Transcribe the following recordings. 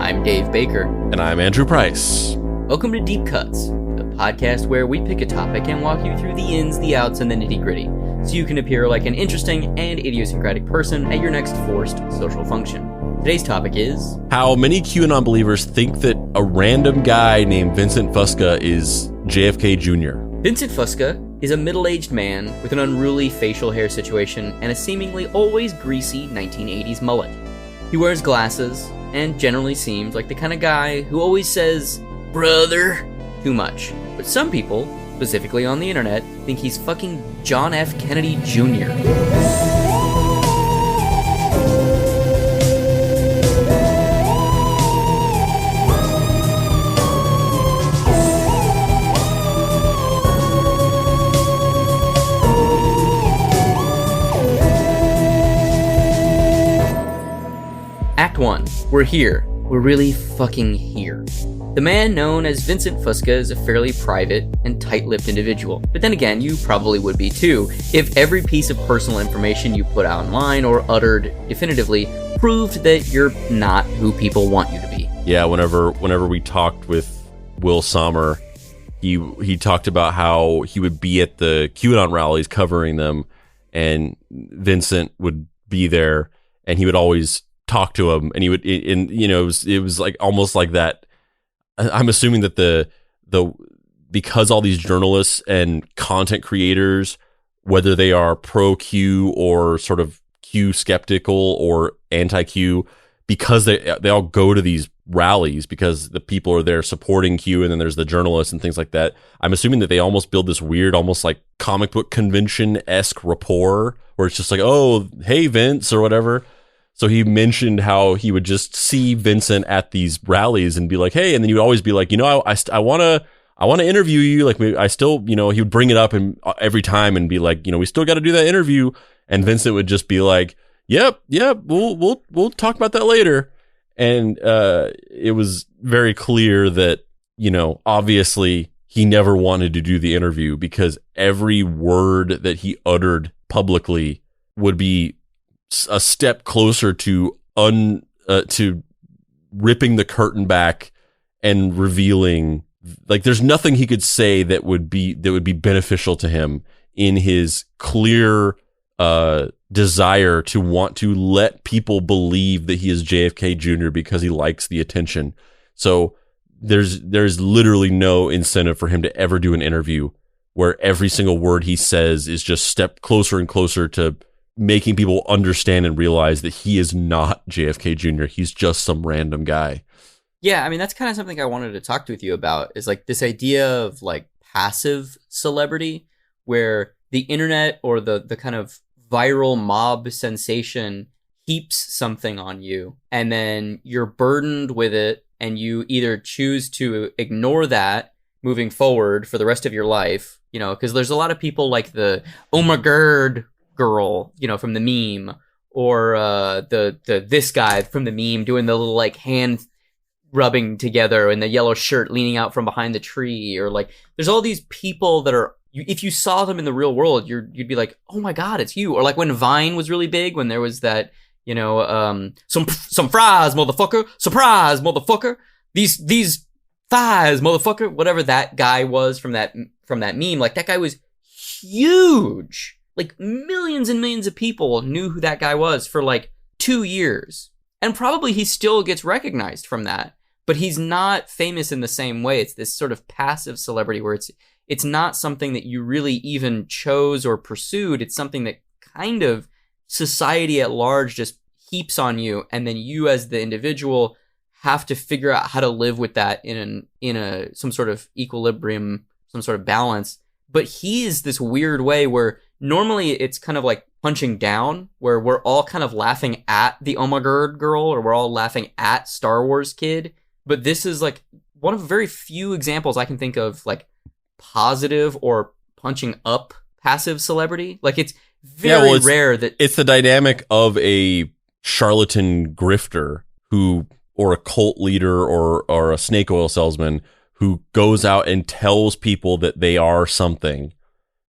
I'm Dave Baker. And I'm Andrew Price. Welcome to Deep Cuts, the podcast where we pick a topic and walk you through the ins, the outs, and the nitty-gritty, so you can appear like an interesting and idiosyncratic person at your next forced social function. Today's topic is... how many QAnon believers think that a random guy named Vincent Fuska is JFK Jr. Vincent Fuska is a middle-aged man with an unruly facial hair situation and a seemingly always greasy 1980s mullet. He wears glasses and generally seems like the kind of guy who always says, "brother," too much. But some people, specifically on the internet, think he's fucking John F. Kennedy Jr. Act 1. We're here. We're really fucking here. The man known as Vincent Fuska is a fairly private and tight-lipped individual. But then again, you probably would be too, if every piece of personal information you put out online or uttered definitively proved that you're not who people want you to be. Yeah, whenever we talked with Will Sommer, he talked about how he would be at the QAnon rallies covering them, and Vincent would be there, and he would always talk to him, and he would, and you know, it was like almost like that. I'm assuming that the because all these journalists and content creators, whether they are pro Q or sort of Q skeptical or anti Q, because they all go to these rallies because the people are there supporting Q, and then there's the journalists and things like that. I'm assuming that they almost build this weird, almost like comic book convention-esque rapport where it's just like, oh, hey Vince or whatever. So he mentioned how he would just see Vincent at these rallies and be like, hey, and then he would always be like, you know, I want to interview you. Like, I still, you know, he would bring it up and every time and be like, you know, we still got to do that interview. And Vincent would just be like, yep, we'll talk about that later. And it was very clear that, you know, obviously he never wanted to do the interview because every word that he uttered publicly would be a step closer to ripping the curtain back and revealing, like, there's nothing he could say that would be beneficial to him in his clear desire to want to let people believe that he is JFK Jr. because he likes the attention. So there's literally no incentive for him to ever do an interview where every single word he says is just step closer and closer to making people understand and realize that he is not JFK Jr. He's just some random guy. Yeah, I mean, that's kind of something I wanted to talk with you about, is like this idea of like passive celebrity, where the internet or the kind of viral mob sensation heaps something on you, and then you're burdened with it, and you either choose to ignore that moving forward for the rest of your life, you know, because there's a lot of people like the oh my god girl, you know, from the meme, or this guy from the meme doing the little like hand rubbing together in the yellow shirt leaning out from behind the tree, or like there's all these people that are, if you saw them in the real world, you'd be like, oh my god, it's you. Or like when Vine was really big, when there was that, you know, some fries, motherfucker, surprise, motherfucker, these thighs, motherfucker, whatever that guy was from that meme, like that guy was huge. Like millions and millions of people knew who that guy was for like 2 years. And probably he still gets recognized from that. But he's not famous in the same way. It's this sort of passive celebrity where it's not something that you really even chose or pursued. It's something that kind of society at large just heaps on you. And then you as the individual have to figure out how to live with that in some sort of equilibrium, some sort of balance. But he is this weird way where normally it's kind of like punching down, where we're all kind of laughing at the oh my god girl, or we're all laughing at Star Wars kid. But this is like one of very few examples I can think of, like positive or punching up passive celebrity. Like it's very rare that it's the dynamic of a charlatan grifter or a cult leader or a snake oil salesman who goes out and tells people that they are something,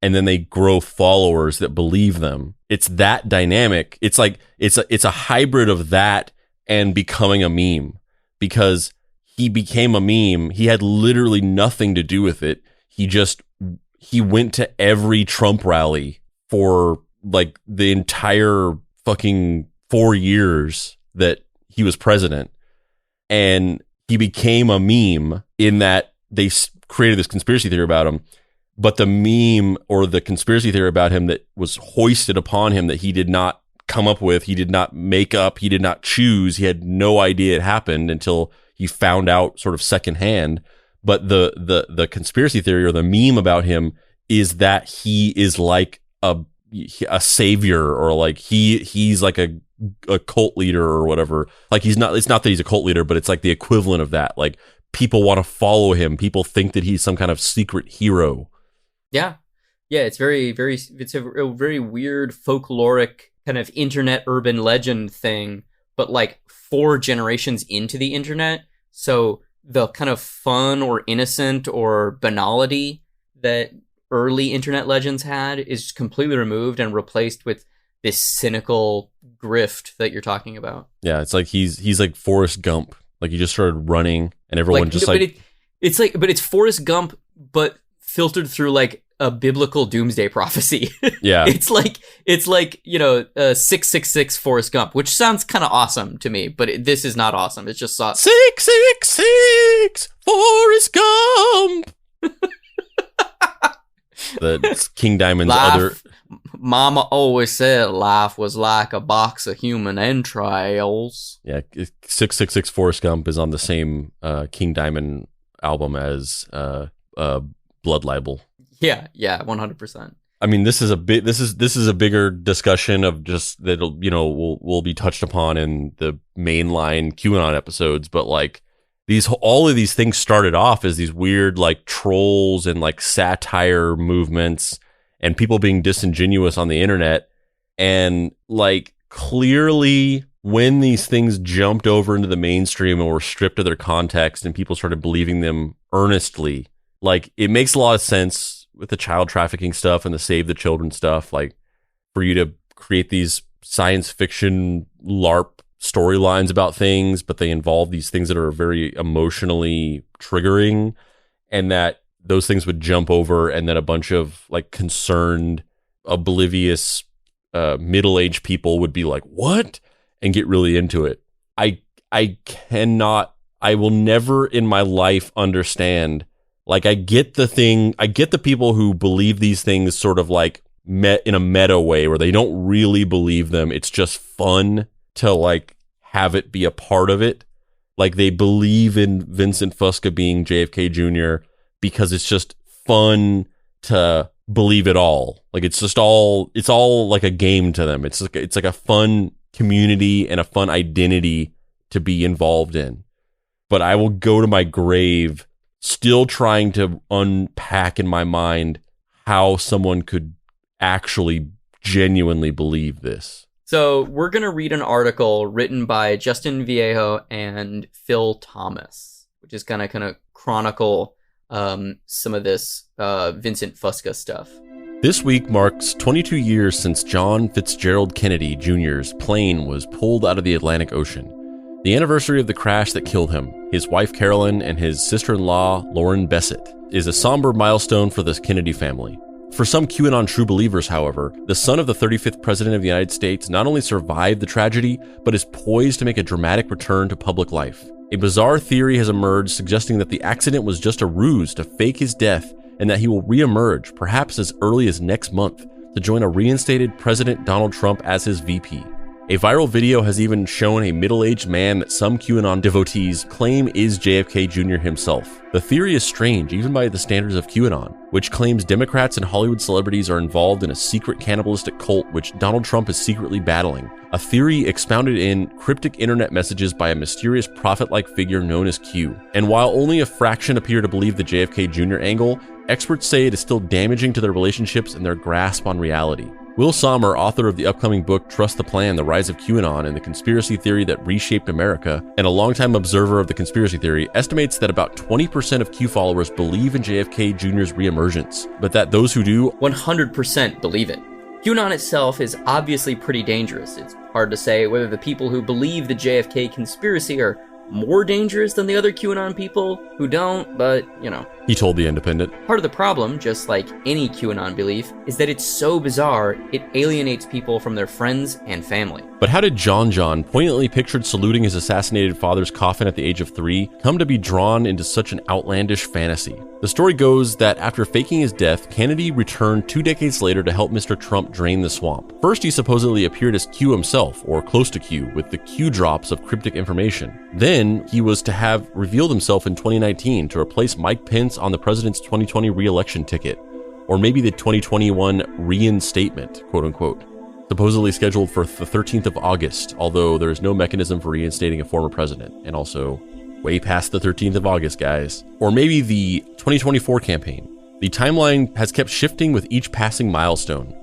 and then they grow followers that believe them. It's that dynamic. It's like it's a hybrid of that and becoming a meme. because he became a meme. He had literally nothing to do with it. He went to every Trump rally for like the entire fucking 4 years that he was president. And he became a meme in that they created this conspiracy theory about him. But the meme or the conspiracy theory about him that was hoisted upon him that he did not come up with, he did not make up, he did not choose, he had no idea it happened until he found out sort of secondhand. But the conspiracy theory or the meme about him is that he is like a savior, or like he's like a cult leader or whatever. Like it's not that he's a cult leader, but it's like the equivalent of that. Like people want to follow him. People think that he's some kind of secret hero. Yeah. It's it's a very weird folkloric kind of internet urban legend thing, but like 4 generations into the internet. So the kind of fun or innocent or banality that early internet legends had is completely removed and replaced with this cynical grift that you're talking about. Yeah, it's like he's like Forrest Gump. Like he just started running and everyone it's Forrest Gump, but filtered through like a biblical doomsday prophecy. Yeah. It's like 666 Forrest Gump, which sounds kind of awesome to me, but this is not awesome. It's just 666 Forrest Gump. The King Diamond's other. Mama always said life was like a box of human entrails. Yeah, 666 Forrest Gump is on the same King Diamond album as Blood Libel. Yeah, 100%. I mean, this is a bigger discussion of just that will be touched upon in the mainline QAnon episodes, but like all of these things started off as these weird like trolls and like satire movements and people being disingenuous on the internet. And like clearly when these things jumped over into the mainstream and were stripped of their context and people started believing them earnestly, like it makes a lot of sense with the child trafficking stuff and the Save the Children stuff, like for you to create these science fiction LARP storylines about things, but they involve these things that are very emotionally triggering, and that those things would jump over and then a bunch of like concerned, oblivious, middle-aged people would be like, what? And get really into it. I will never in my life understand. Like I get the people who believe these things sort of like in a meta way where they don't really believe them. It's just fun to like have it be a part of it. Like they believe in Vincent Fuska being JFK Jr. because it's just fun to believe it all. Like it's all like a game to them. It's like a fun community and a fun identity to be involved in. But I will go to my grave still trying to unpack in my mind how someone could actually genuinely believe this. So we're going to read an article written by Justin Viejo and Phil Thomas, which is going to kind of chronicle some of this Vincent Fuska stuff. This week marks 22 years since John Fitzgerald Kennedy Jr.'s plane was pulled out of the Atlantic Ocean. The anniversary of the crash that killed him, his wife Carolyn, and his sister-in-law Lauren Bessett, is a somber milestone for the Kennedy family. For some QAnon true believers, however, the son of the 35th President of the United States not only survived the tragedy, but is poised to make a dramatic return to public life. A bizarre theory has emerged suggesting that the accident was just a ruse to fake his death and that he will re-emerge, perhaps as early as next month, to join a reinstated President Donald Trump as his VP. A viral video has even shown a middle-aged man that some QAnon devotees claim is JFK Jr. himself. The theory is strange, even by the standards of QAnon, which claims Democrats and Hollywood celebrities are involved in a secret cannibalistic cult which Donald Trump is secretly battling. A theory expounded in cryptic internet messages by a mysterious prophet-like figure known as Q. And while only a fraction appear to believe the JFK Jr. angle, experts say it is still damaging to their relationships and their grasp on reality. Will Sommer, author of the upcoming book Trust the Plan, The Rise of QAnon and the Conspiracy Theory That Reshaped America, and a longtime observer of the conspiracy theory, estimates that about 20% of Q followers believe in JFK Jr.'s reemergence, but that those who do 100% believe it. QAnon itself is obviously pretty dangerous. It's hard to say whether the people who believe the JFK conspiracy are more dangerous than the other QAnon people who don't, but, you know. He told The Independent. Part of the problem, just like any QAnon belief, is that it's so bizarre, it alienates people from their friends and family. But how did John, poignantly pictured saluting his assassinated father's coffin at the age of 3, come to be drawn into such an outlandish fantasy? The story goes that after faking his death, Kennedy returned 2 decades later to help Mr. Trump drain the swamp. First, he supposedly appeared as Q himself, or close to Q, with the Q drops of cryptic information. Then, he was to have revealed himself in 2019 to replace Mike Pence on the president's 2020 re-election ticket, or maybe the 2021 reinstatement, quote unquote. Supposedly scheduled for the 13th of August, although there is no mechanism for reinstating a former president, and also way past the 13th of August, guys. Or maybe the 2024 campaign. The timeline has kept shifting with each passing milestone.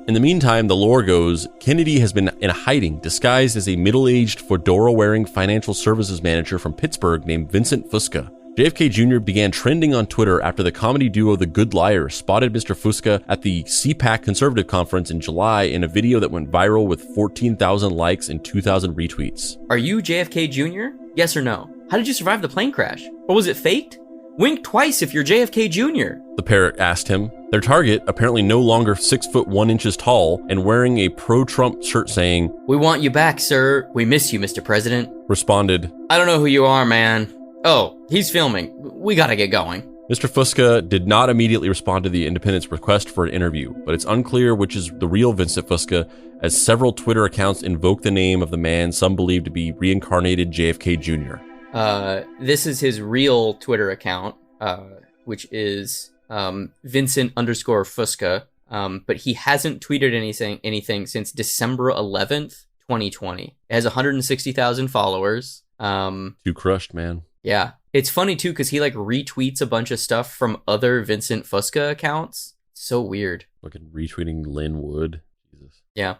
In the meantime, the lore goes, Kennedy has been in hiding, disguised as a middle-aged, fedora-wearing financial services manager from Pittsburgh named Vincent Fuska. JFK Jr. began trending on Twitter after the comedy duo The Good Liars spotted Mr. Fuska at the CPAC Conservative Conference in July in a video that went viral with 14,000 likes and 2,000 retweets. Are you JFK Jr.? Yes or no? How did you survive the plane crash? Or was it faked? Wink twice if you're JFK Jr., the parrot asked him. Their target, apparently no longer 6 foot 1 inches tall and wearing a pro-Trump shirt saying, "We want you back, sir. We miss you, Mr. President," responded, "I don't know who you are, man. Oh, he's filming. We gotta get going." Mr. Fuska did not immediately respond to the Independent's request for an interview, but it's unclear which is the real Vincent Fuska, as several Twitter accounts invoke the name of the man some believe to be reincarnated JFK Jr. This is his real Twitter account, which is Vincent _Fuska, but he hasn't tweeted anything since December 11th, 2020. It has 160,000 followers. Too crushed, man. Yeah. It's funny too, because he like retweets a bunch of stuff from other Vincent Fuska accounts. So weird. Fucking retweeting Lynn Wood. Jesus. Yeah.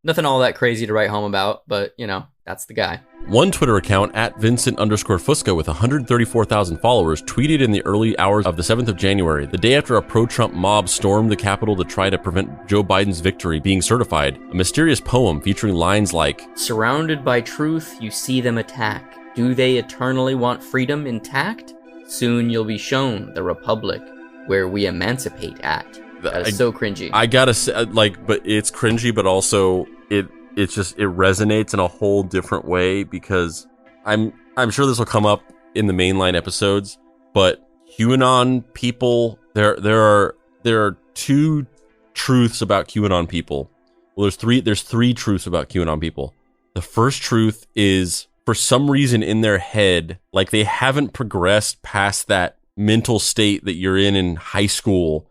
Nothing all that crazy to write home about, but you know, that's the guy. One Twitter account at Vincent _Fuska with 134,000 followers tweeted in the early hours of the 7th of January, the day after a pro-Trump mob stormed the Capitol to try to prevent Joe Biden's victory being certified, a mysterious poem featuring lines like, "Surrounded by truth, you see them attack. Do they eternally want freedom intact? Soon you'll be shown the republic where we emancipate at." That is so cringy. I gotta say, but it's cringy, but also it resonates in a whole different way, because I'm sure this will come up in the mainline episodes, but QAnon people, there are 2 truths about QAnon people. Well, there's three truths about QAnon people. The first truth is, for some reason in their head, like they haven't progressed past that mental state that you're in high school,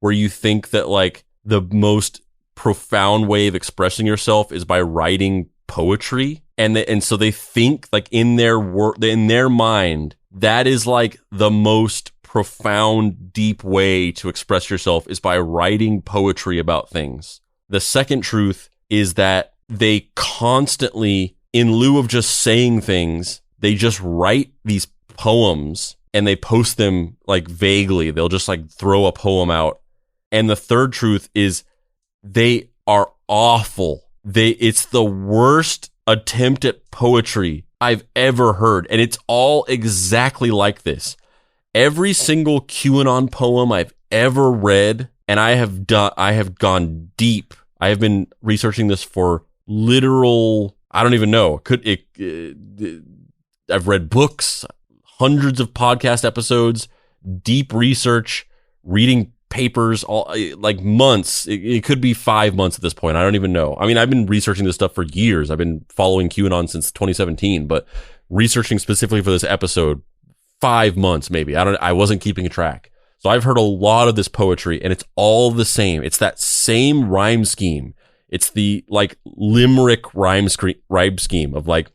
where you think that like the most profound way of expressing yourself is by writing poetry, and so they think like in their mind that is like the most profound, deep way to express yourself is by writing poetry about things. The second truth is that they constantly, in lieu of just saying things, they just write these poems and they post them like vaguely. They'll just like throw a poem out. And the third truth is they are awful. It's the worst attempt at poetry I've ever heard. And it's all exactly like this. Every single QAnon poem I've ever read, and I have gone deep. I have been researching this for literal, I don't even know. I've read books, hundreds of podcast episodes, deep research, reading papers, all like months. It could be 5 months at this point. I don't even know. I mean, I've been researching this stuff for years. I've been following QAnon since 2017, but researching specifically for this episode, 5 months maybe. I wasn't keeping track. So I've heard a lot of this poetry, and it's all the same. It's that same rhyme scheme. It's the like limerick rhyme scheme of like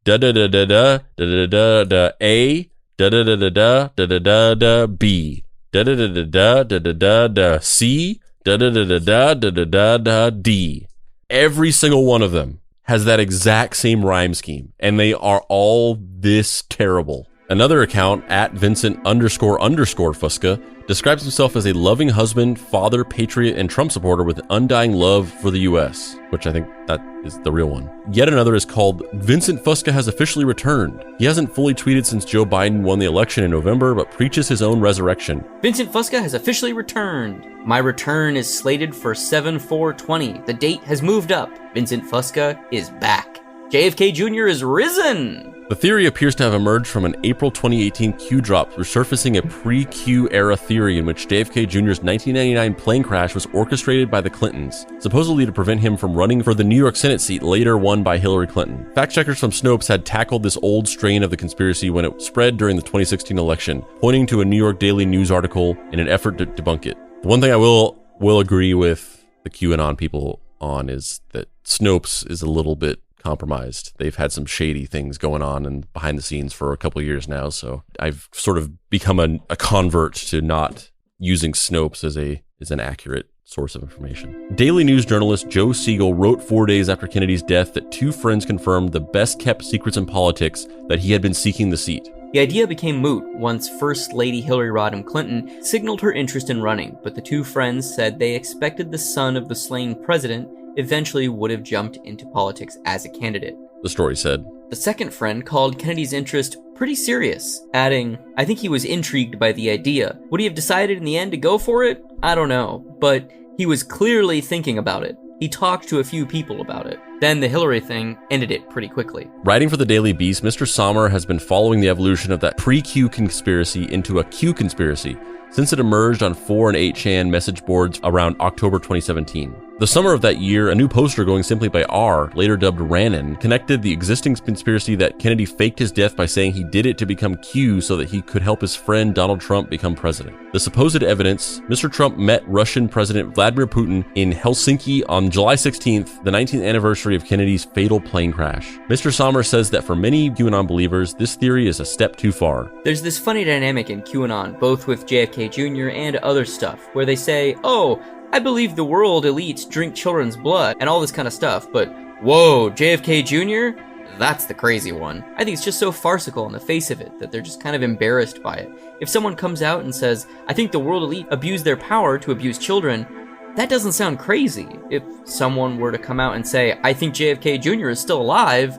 da da da da da da da da A da da da da da da da da B da da da da da da da da C da da da da da da da da D. Every single one of them has that exact same rhyme scheme, and they are all this terrible. Another account, at Vincent __ Fuska, describes himself as a loving husband, father, patriot, and Trump supporter with undying love for the U.S., which I think that is the real one. Yet another is called Vincent Fuska has officially returned. He hasn't fully tweeted since Joe Biden won the election in November, but preaches his own resurrection. Vincent Fuska has officially returned. My return is slated for 7/4/20. The date has moved up. Vincent Fuska is back. JFK Jr. is risen. The theory appears to have emerged from an April 2018 Q drop, resurfacing a pre-Q era theory in which JFK Jr.'s 1999 plane crash was orchestrated by the Clintons, supposedly to prevent him from running for the New York Senate seat later won by Hillary Clinton. Fact-checkers from Snopes had tackled this old strain of the conspiracy when it spread during the 2016 election, pointing to a New York Daily News article in an effort to debunk it. The one thing I will agree with the QAnon people on is that Snopes is a little bit compromised. They've had some shady things going on and behind the scenes for a couple of years now, so I've sort of become a convert to not using Snopes as an accurate source of information. Daily News journalist Joe Siegel wrote 4 days after Kennedy's death that two friends confirmed the best-kept secrets in politics that he had been seeking the seat. The idea became moot once First Lady Hillary Rodham Clinton signaled her interest in running, but the two friends said they expected the son of the slain president eventually would have jumped into politics as a candidate. The story said. The second friend called Kennedy's interest pretty serious, adding, I think he was intrigued by the idea. Would he have decided in the end to go for it? I don't know, but he was clearly thinking about it. He talked to a few people about it. Then the Hillary thing ended it pretty quickly. Writing for the Daily Beast, Mr. Sommer has been following the evolution of that pre-Q conspiracy into a Q conspiracy since it emerged on 4 and 8chan message boards around October 2017. The summer of that year, a new poster going simply by R, later dubbed Rannon, connected the existing conspiracy that Kennedy faked his death by saying he did it to become Q so that he could help his friend Donald Trump become president. The supposed evidence, Mr. Trump met Russian President Vladimir Putin in Helsinki on July 16th, the 19th anniversary of Kennedy's fatal plane crash. Mr. Sommer says that for many QAnon believers, this theory is a step too far. There's this funny dynamic in QAnon, both with JFK Jr. and other stuff, where they say, oh, I believe the world elites drink children's blood and all this kind of stuff, but whoa, JFK Jr.? That's the crazy one. I think it's just so farcical on the face of it that they're just kind of embarrassed by it. If someone comes out and says, I think the world elite abuse their power to abuse children, that doesn't sound crazy. If someone were to come out and say, I think JFK Jr. is still alive,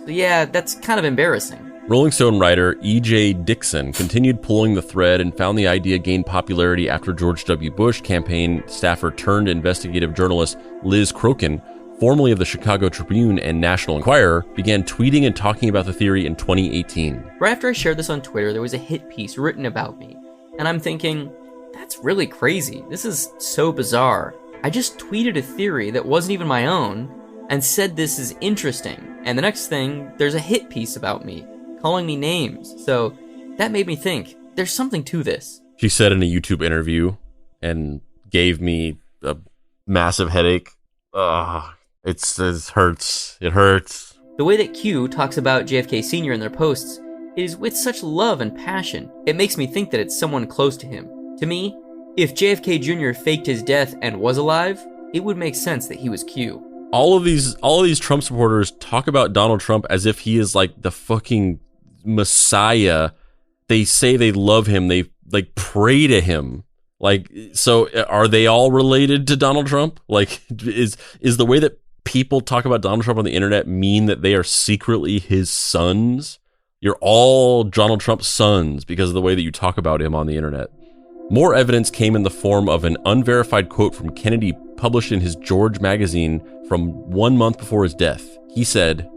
yeah, that's kind of embarrassing. Rolling Stone writer E.J. Dixon continued pulling the thread and found the idea gained popularity after George W. Bush campaign staffer turned investigative journalist Liz Crokin, formerly of the Chicago Tribune and National Enquirer, began tweeting and talking about the theory in 2018. Right after I shared this on Twitter, there was a hit piece written about me, and I'm thinking, that's really crazy. This is so bizarre. I just tweeted a theory that wasn't even my own and said this is interesting, and the next thing, there's a hit piece about me, calling me names. So that made me think, there's something to this. She said in a YouTube interview and gave me a massive headache. It hurts. It hurts. The way that Q talks about JFK Sr. in their posts is with such love and passion. It makes me think that it's someone close to him. To me, if JFK Jr. faked his death and was alive, it would make sense that he was Q. All of these Trump supporters talk about Donald Trump as if he is like the fucking Messiah. They say they love him. They like pray to him. Like, so are they all related to Donald Trump? Like, is the way that people talk about Donald Trump on the internet mean that they are secretly his sons? You're all Donald Trump's sons because of the way that you talk about him on the internet. More evidence came in the form of an unverified quote from Kennedy published in his George magazine from 1 month before his death. He said,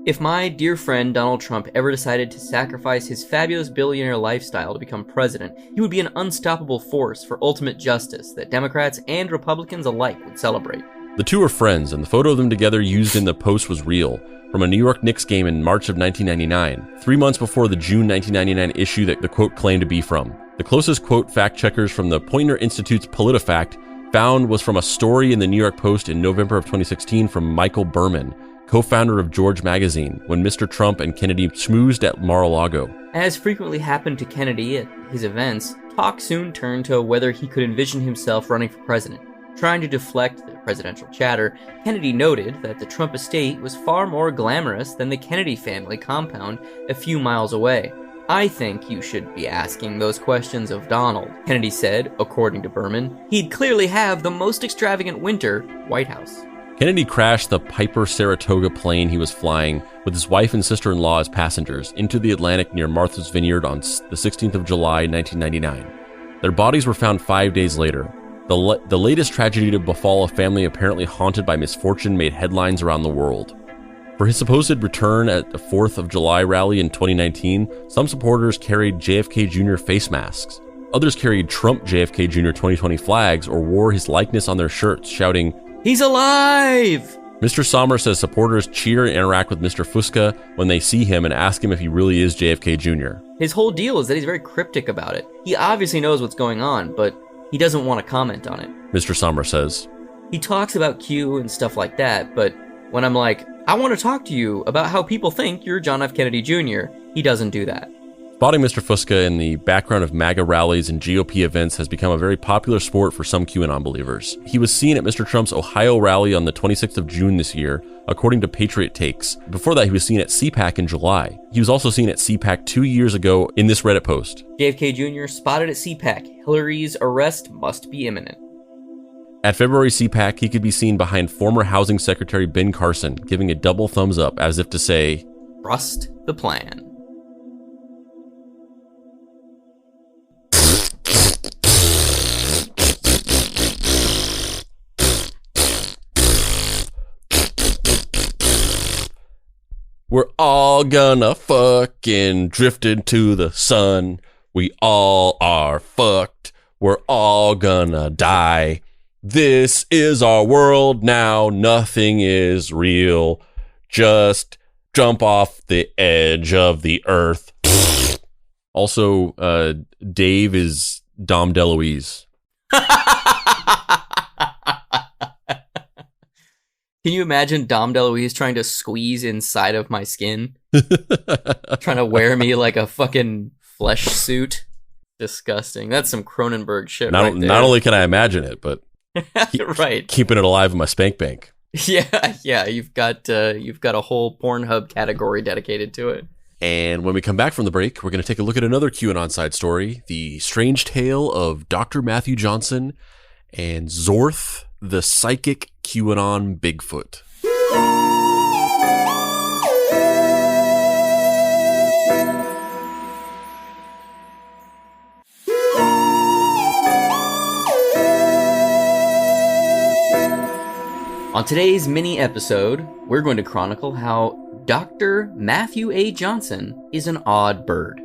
if my dear friend Donald Trump ever decided to sacrifice his fabulous billionaire lifestyle to become president, he would be an unstoppable force for ultimate justice that Democrats and Republicans alike would celebrate. The two are friends, and the photo of them together used in the post was real, from a New York Knicks game in March of 1999, 3 months before the June 1999 issue that the quote claimed to be from. The closest quote fact-checkers from the Poynter Institute's PolitiFact found was from a story in the New York Post in November of 2016 from Michael Berman, co-founder of George magazine, when Mr. Trump and Kennedy schmoozed at Mar-a-Lago. As frequently happened to Kennedy at his events, talk soon turned to whether he could envision himself running for president. Trying to deflect the presidential chatter, Kennedy noted that the Trump estate was far more glamorous than the Kennedy family compound a few miles away. I think you should be asking those questions of Donald, Kennedy said, according to Berman. He'd clearly have the most extravagant winter White House. Kennedy crashed the Piper Saratoga plane he was flying with his wife and sister-in-law as passengers into the Atlantic near Martha's Vineyard on the 16th of July, 1999. Their bodies were found 5 days later. The latest tragedy to befall a family apparently haunted by misfortune made headlines around the world. For his supposed return at the 4th of July rally in 2019, some supporters carried JFK Jr. face masks. Others carried Trump JFK Jr. 2020 flags or wore his likeness on their shirts, shouting, "He's alive!" Mr. Sommer says supporters cheer and interact with Mr. Fuska when they see him and ask him if he really is JFK Jr. His whole deal is that he's very cryptic about it. He obviously knows what's going on, but he doesn't want to comment on it. Mr. Sommer says. He talks about Q and stuff like that, but when I'm like, I want to talk to you about how people think you're John F. Kennedy Jr., he doesn't do that. Spotting Mr. Fuska in the background of MAGA rallies and GOP events has become a very popular sport for some QAnon believers. He was seen at Mr. Trump's Ohio rally on the 26th of June this year, according to Patriot Takes. Before that, he was seen at CPAC in July. He was also seen at CPAC 2 years ago in this Reddit post. JFK Jr. spotted at CPAC. Hillary's arrest must be imminent. At February CPAC, he could be seen behind former Housing Secretary Ben Carson, giving a double thumbs up as if to say, "Trust the plan." We're all gonna fucking drift into the sun. We all are fucked. We're all gonna die. This is our world now. Nothing is real. Just jump off the edge of the earth. Also, Dave is Dom DeLuise. Can you imagine Dom DeLuise trying to squeeze inside of my skin? Trying to wear me like a fucking flesh suit? Disgusting. That's some Cronenberg shit right there. Not only can I imagine it, but right, keeping it alive in my spank bank. Yeah. You've got a whole Pornhub category dedicated to it. And when we come back from the break, we're going to take a look at another QAnon side story: the strange tale of Dr. Matthew Johnson and Zorth, the psychic QAnon Bigfoot. On today's mini episode, we're going to chronicle how Dr. Matthew A. Johnson is an odd bird.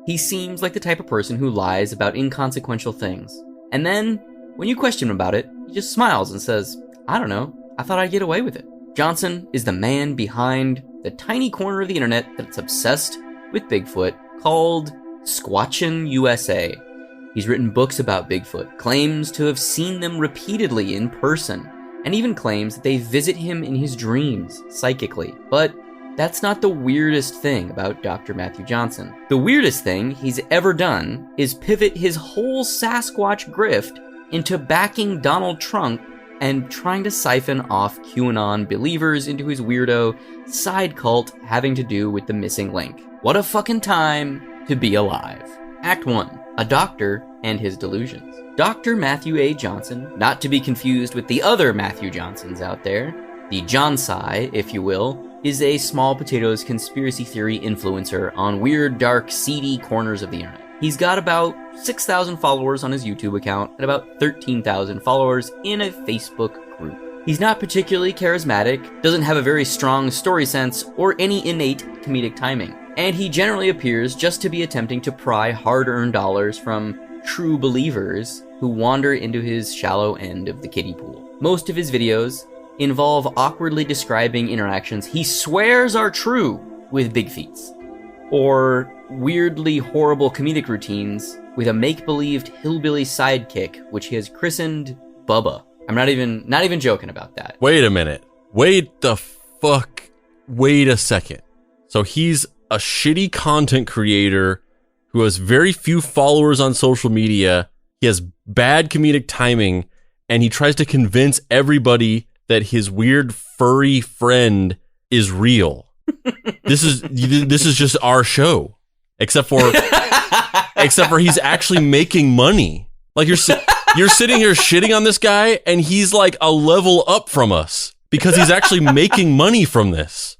He seems like the type of person who lies about inconsequential things. And then, when you question him about it, he just smiles and says, I don't know, I thought I'd get away with it. Johnson is the man behind the tiny corner of the internet that's obsessed with Bigfoot called Squatchin' USA. He's written books about Bigfoot, claims to have seen them repeatedly in person, and even claims that they visit him in his dreams, psychically. But that's not the weirdest thing about Dr. Matthew Johnson. The weirdest thing he's ever done is pivot his whole Sasquatch grift into backing Donald Trump and trying to siphon off QAnon believers into his weirdo side cult having to do with the missing link. What a fucking time to be alive. Act 1. A doctor and his delusions. Dr. Matthew A. Johnson, not to be confused with the other Matthew Johnsons out there, the Johnsai, if you will, is a small potatoes conspiracy theory influencer on weird, dark, seedy corners of the internet. He's got about 6,000 followers on his YouTube account and about 13,000 followers in a Facebook group. He's not particularly charismatic, doesn't have a very strong story sense, or any innate comedic timing. And he generally appears just to be attempting to pry hard-earned dollars from true believers who wander into his shallow end of the kiddie pool. Most of his videos involve awkwardly describing interactions he swears are true with big feets, or weirdly horrible comedic routines with a make-believed hillbilly sidekick, which he has christened Bubba. I'm not even joking about that. Wait a minute. Wait a second. So he's a shitty content creator who has very few followers on social media. He has bad comedic timing, and he tries to convince everybody that his weird furry friend is real. This is just our show. except for he's actually making money. Like you're sitting here shitting on this guy, and he's like a level up from us because he's actually making money from this.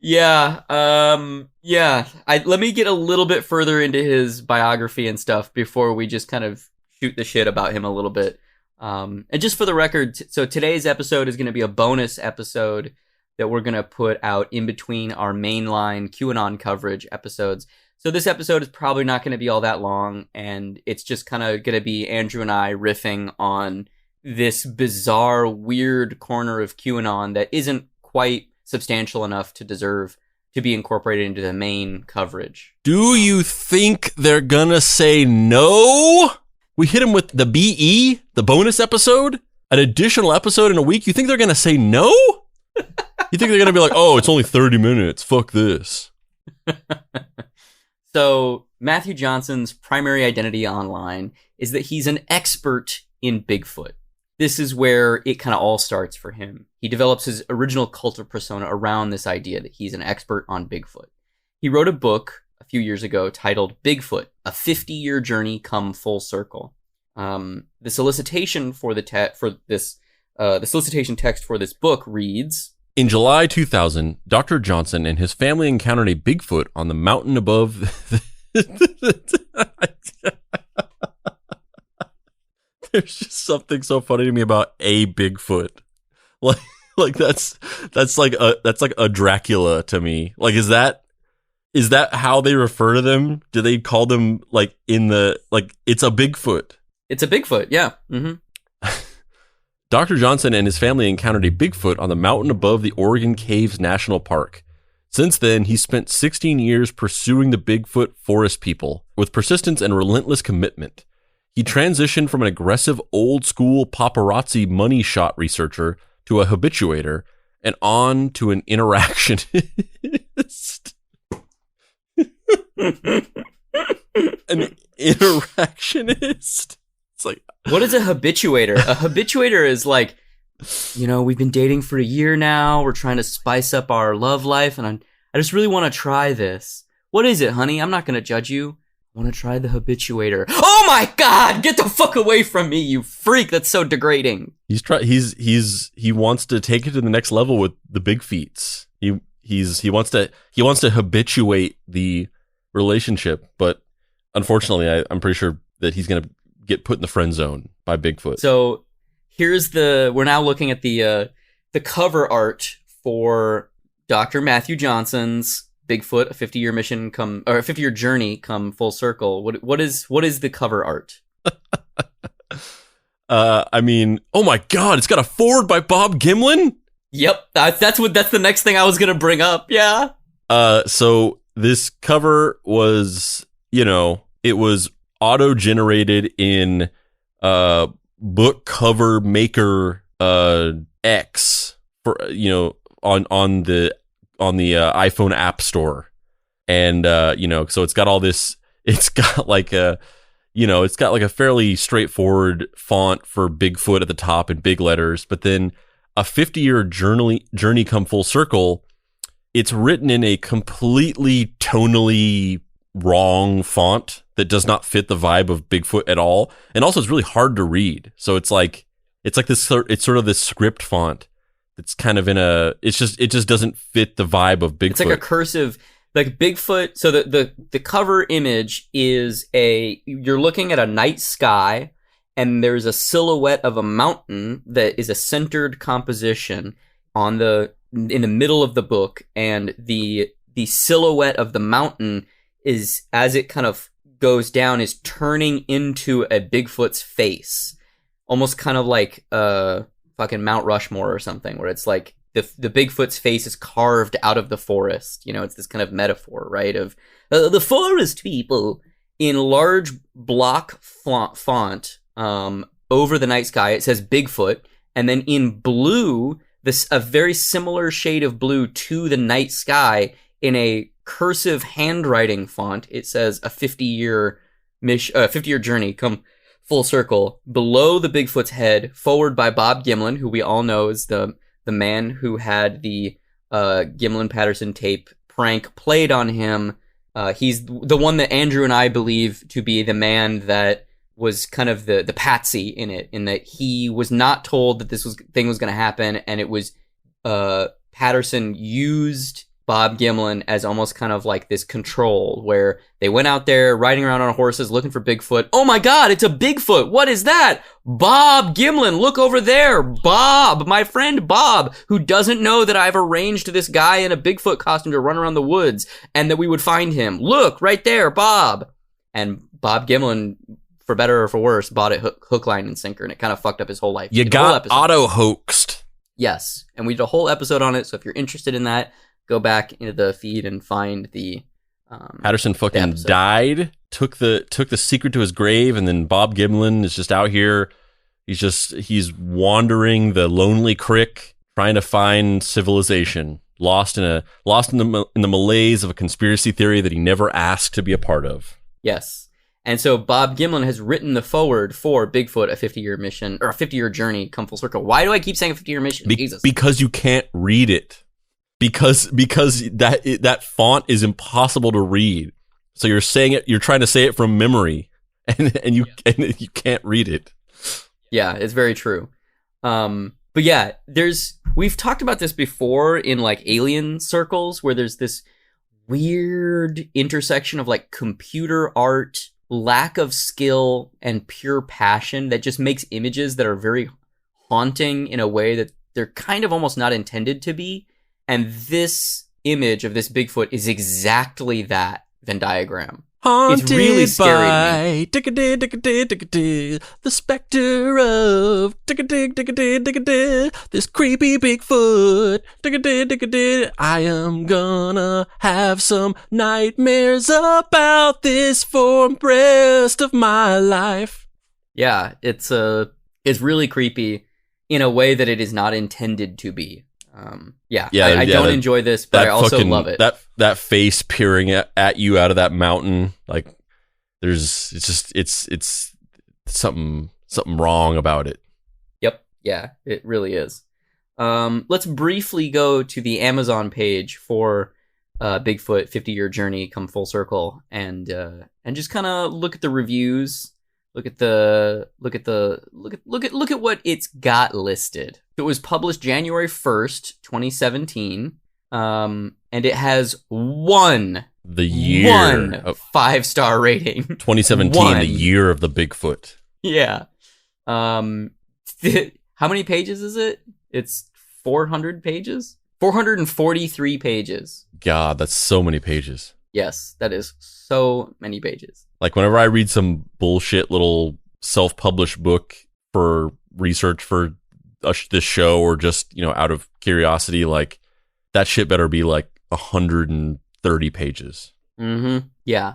Yeah. Let me get a little bit further into his biography and stuff before we just kind of shoot the shit about him a little bit. And just for the record, so today's episode is going to be a bonus episode that we're going to put out in between our mainline QAnon coverage episodes. So this episode is probably not going to be all that long, and it's just kind of going to be Andrew and I riffing on this bizarre, weird corner of QAnon that isn't quite substantial enough to deserve to be incorporated into the main coverage. Do you think they're gonna say no? We hit them with the BE, the bonus episode, an additional episode in a week. You think they're gonna say no? You think they're gonna be like, oh, it's only 30 minutes, fuck this. So Matthew Johnson's primary identity online is that he's an expert in Bigfoot. This is where it kind of all starts for him. He develops his original cult of persona around this idea that he's an expert on Bigfoot. He wrote a book a few years ago titled Bigfoot, a 50-year journey come full circle. The solicitation for the solicitation text for this book reads: In July 2000, Dr. Johnson and his family encountered a Bigfoot on the mountain above. There's just something so funny to me about a Bigfoot. Like that's like a Dracula to me. Like, is that how they refer to them? Do they call them like it's a Bigfoot? It's a Bigfoot, yeah. Mm-hmm. Dr. Johnson and his family encountered a Bigfoot on the mountain above the Oregon Caves National Park. Since then, he spent 16 years pursuing the Bigfoot forest people with persistence and relentless commitment. He transitioned from an aggressive old-school paparazzi money shot researcher to a habituator and on to an interactionist. An interactionist? It's like, what is a habituator? A habituator is like, we've been dating for a year now. We're trying to spice up our love life, and I just really want to try this. What is it, honey? I'm not going to judge you. I want to try the habituator. Oh my God! Get the fuck away from me, you freak! That's so degrading. He wants to take it to the next level with the big feats. He wants to habituate the relationship, but unfortunately, I'm pretty sure that he's gonna get put in the friend zone by Bigfoot. So we're now looking at the cover art for Dr. Matthew Johnson's Bigfoot, a 50-year mission a 50-year journey come full circle. What is the cover art? I mean, oh my God, it's got a foreword by Bob Gimlin. Yep, that's the next thing I was gonna bring up. Yeah. So this cover was, it was auto-generated in book cover maker X for on the iPhone App Store, and so it's got all this. It's got like a fairly straightforward font for Bigfoot at the top in big letters, but then a 50-year journey come full circle. It's written in a completely tonally wrong font that does not fit the vibe of Bigfoot at all, and also it's really hard to read. So it's like this. It's sort of this script font. It's kind of it just doesn't fit the vibe of Bigfoot. It's like a cursive, like Bigfoot. So the cover image is you're looking at a night sky, and there's a silhouette of a mountain that is a centered composition in the middle of the book, and the silhouette of the mountain is, as it kind of goes down, is turning into a Bigfoot's face, almost kind of like fucking Mount Rushmore or something, where it's like the Bigfoot's face is carved out of the forest. It's this kind of metaphor, right, of the forest people in large block font over the night sky. It says Bigfoot, and then in blue, a very similar shade of blue to the night sky in a cursive handwriting font. It says a 50-year journey come full circle. Below the Bigfoot's head, forward by Bob Gimlin, who we all know is the man who had the Gimlin Patterson tape prank played on him. He's the one that Andrew and I believe to be the man that was kind of the patsy in it, in that he was not told that this thing was going to happen, and it was Patterson used Bob Gimlin as almost kind of like this control, where they went out there riding around on horses looking for Bigfoot. Oh my God, it's a Bigfoot! What is that? Bob Gimlin, look over there! Bob, my friend Bob, who doesn't know that I've arranged this guy in a Bigfoot costume to run around the woods and that we would find him. Look, right there, Bob! And Bob Gimlin, for better or for worse, bought it hook, line, and sinker, and it kind of fucked up his whole life. You got auto-hoaxed. Yes, and we did a whole episode on it, so if you're interested in that, go back into the feed and find the Patterson fucking died, took the secret to his grave, and then Bob Gimlin is just out here. He's wandering the lonely crick, trying to find civilization, lost in the malaise of a conspiracy theory that he never asked to be a part of. Yes. And so Bob Gimlin has written the foreword for Bigfoot, a 50-year mission, or a 50-year journey come full circle. Why do I keep saying a 50-year mission? Jesus. Because you can't read it. Because that font is impossible to read. So you're saying it. You're trying to say it from memory, and you can't read it. Yeah, it's very true. But yeah, we've talked about this before in like alien circles, where there's this weird intersection of like computer art, lack of skill, and pure passion that just makes images that are very haunting in a way that they're kind of almost not intended to be. And this image of this Bigfoot is exactly that Venn diagram. Haunted, it's really scary by the specter of this creepy Bigfoot. I am gonna have some nightmares about this for the rest of my life. Yeah, it's really creepy in a way that it is not intended to be. I don't enjoy this, but I also love it. That face peering at you out of that mountain, like it's something wrong about it. Yep, yeah, it really is. Let's briefly go to the Amazon page for Bigfoot 50-year journey come full circle, and just kind of look at the reviews. Look at what it's got listed. It was published January 1st, 2017. And it has one 5-star rating. 2017, the year of the Bigfoot. Yeah. How many pages is it? It's 400 pages? 443 pages. God, that's so many pages. Yes, that is so many pages. Like whenever I read some bullshit little self-published book for research for this show, or just, out of curiosity, like that shit better be like 130 pages. Mm-hmm. Yeah.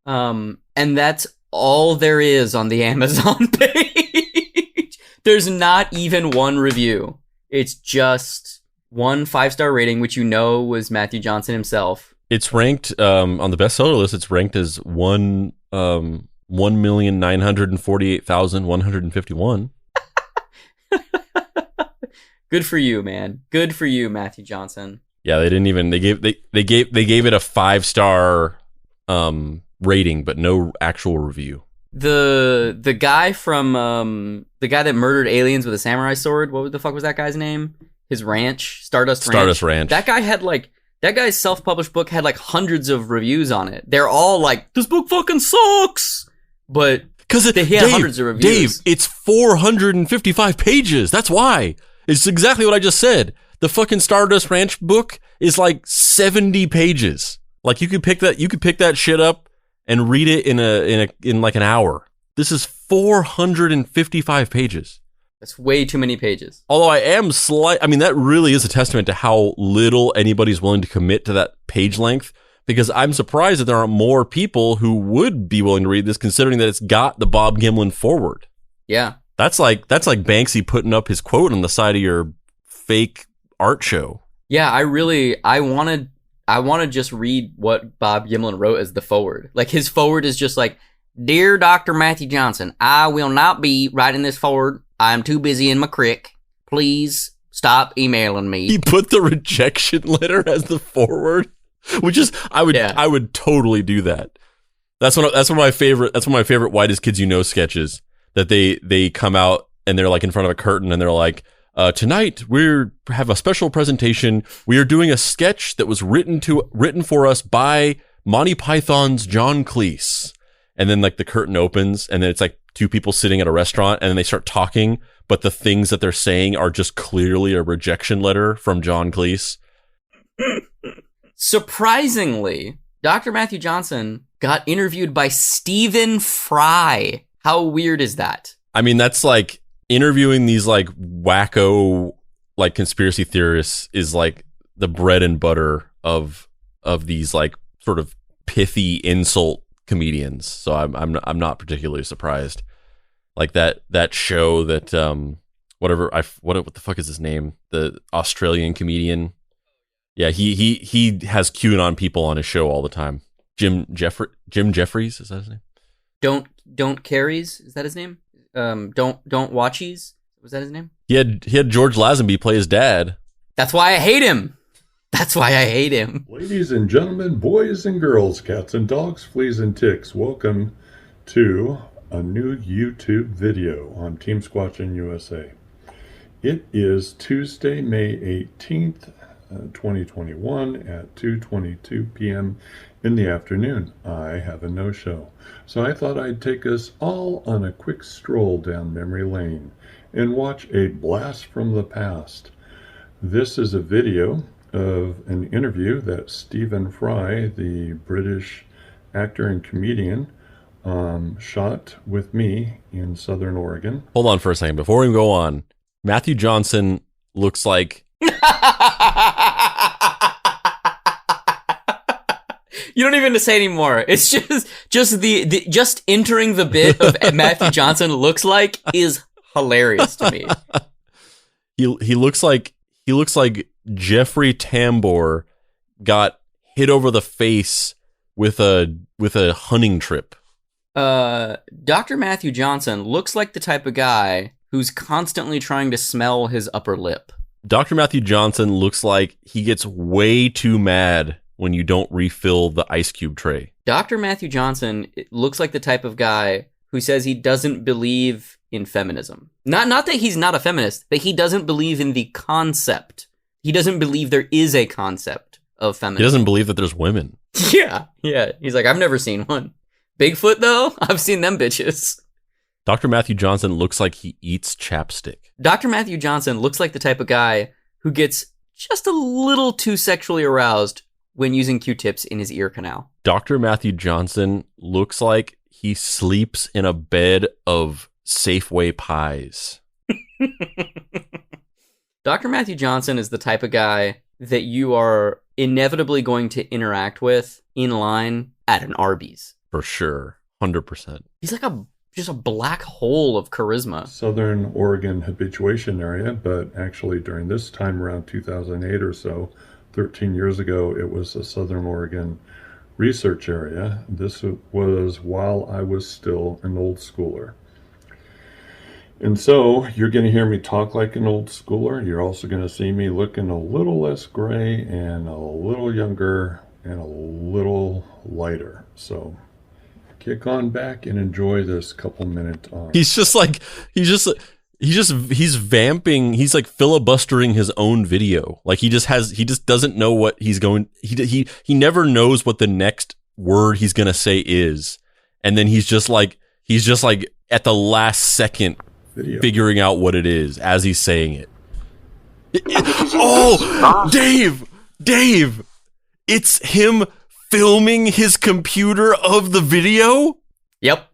And that's all there is on the Amazon page. There's not even one review. It's just one 5-star rating, which was Matthew Johnson himself. It's ranked on the bestseller list. It's ranked as 1,948,151. Good for you, man. Good for you, Matthew Johnson. Yeah, they didn't even. They gave it a 5-star rating, but no actual review. The guy from the guy that murdered aliens with a samurai sword. What the fuck was that guy's name? His ranch, Stardust Ranch. That guy had that guy's self-published book had like hundreds of reviews on it. They're all like, this book fucking sucks. But because he had hundreds of reviews. Dave, it's 455 pages. That's why. It's exactly what I just said. The fucking Stardust Ranch book is like 70 pages. Like you could pick that shit up and read it in like an hour. This is 455 pages. That's way too many pages. Although that really is a testament to how little anybody's willing to commit to that page length, because I'm surprised that there aren't more people who would be willing to read this, considering that it's got the Bob Gimlin forward. Yeah. That's like Banksy putting up his quote on the side of your fake art show. Yeah, I want to just read what Bob Gimlin wrote as the forward. Like his forward is just like, "Dear Dr. Matthew Johnson, I will not be writing this forward. I am too busy in my crick. Please Stop emailing me. He put the rejection letter as the forward, which is I would totally do that. That's one of my favorite Whitest Kids You Know sketches. That they come out and they're like in front of a curtain and they're like, tonight we have a special presentation. We are doing a sketch that was written for us by Monty Python's John Cleese. And then like the curtain opens and then it's like two people sitting at a restaurant and then they start talking, but the things that they're saying are just clearly a rejection letter from John Cleese. Surprisingly, Dr. Matthew Johnson got interviewed by Stephen Fry. How weird is that? I mean, that's like interviewing these like wacko like conspiracy theorists is like the bread and butter of these like sort of pithy insult comedians. So I'm not particularly surprised. Like that show that what the fuck is his name? The Australian comedian. Yeah, he has QAnon people on his show all the time. Jim Jeffries, is that his name? Don't Carries, is that his name? Don't Watchies, was that his name? He had George Lazenby play his dad. That's why I hate him. Ladies and gentlemen, boys and girls, cats and dogs, fleas and ticks, welcome to a new YouTube video on Team Squatchin' USA. It is Tuesday, May 18th, 2021 at 2:22 p.m. in the afternoon. I have a no-show, so I thought I'd take us all on a quick stroll down memory lane and watch a blast from the past. This is a video of an interview that Stephen Fry, the British actor and comedian, shot with me in Southern Oregon. Hold on for a second. Before we go on, Matthew Johnson looks like... You don't even have to say anymore. It's just entering the bit of Matthew Johnson looks like is hilarious to me. He looks like Jeffrey Tambor got hit over the face with a hunting trip. Dr. Matthew Johnson looks like the type of guy who's constantly trying to smell his upper lip. Dr. Matthew Johnson looks like he gets way too mad when you don't refill the ice cube tray. Dr. Matthew Johnson looks like the type of guy who says he doesn't believe in feminism. Not that he's not a feminist, but he doesn't believe in the concept. He doesn't believe there is a concept of feminism. He doesn't believe that there's women. Yeah. He's like, I've never seen one. Bigfoot, though? I've seen them bitches. Dr. Matthew Johnson looks like he eats chapstick. Dr. Matthew Johnson looks like the type of guy who gets just a little too sexually aroused when using Q-tips in his ear canal. Dr. Matthew Johnson looks like he sleeps in a bed of Safeway pies. Dr. Matthew Johnson is the type of guy that you are inevitably going to interact with in line at an Arby's. For sure. 100%. He's like just a black hole of charisma. Southern Oregon habituation area, but actually during this time around 2008 or so, 13 years ago, it was a Southern Oregon research area. This was while I was still an old schooler. And so you're going to hear me talk like an old schooler. You're also going to see me looking a little less gray and a little younger and a little lighter. So kick on back and enjoy this couple minute. He's vamping. He's like filibustering his own video. Like he just doesn't know what he's going. He never knows what the next word he's going to say is. And then he's just like at the last second figuring out what it is as he's saying it. Oh, Dave, it's him filming his computer of the video. Yep.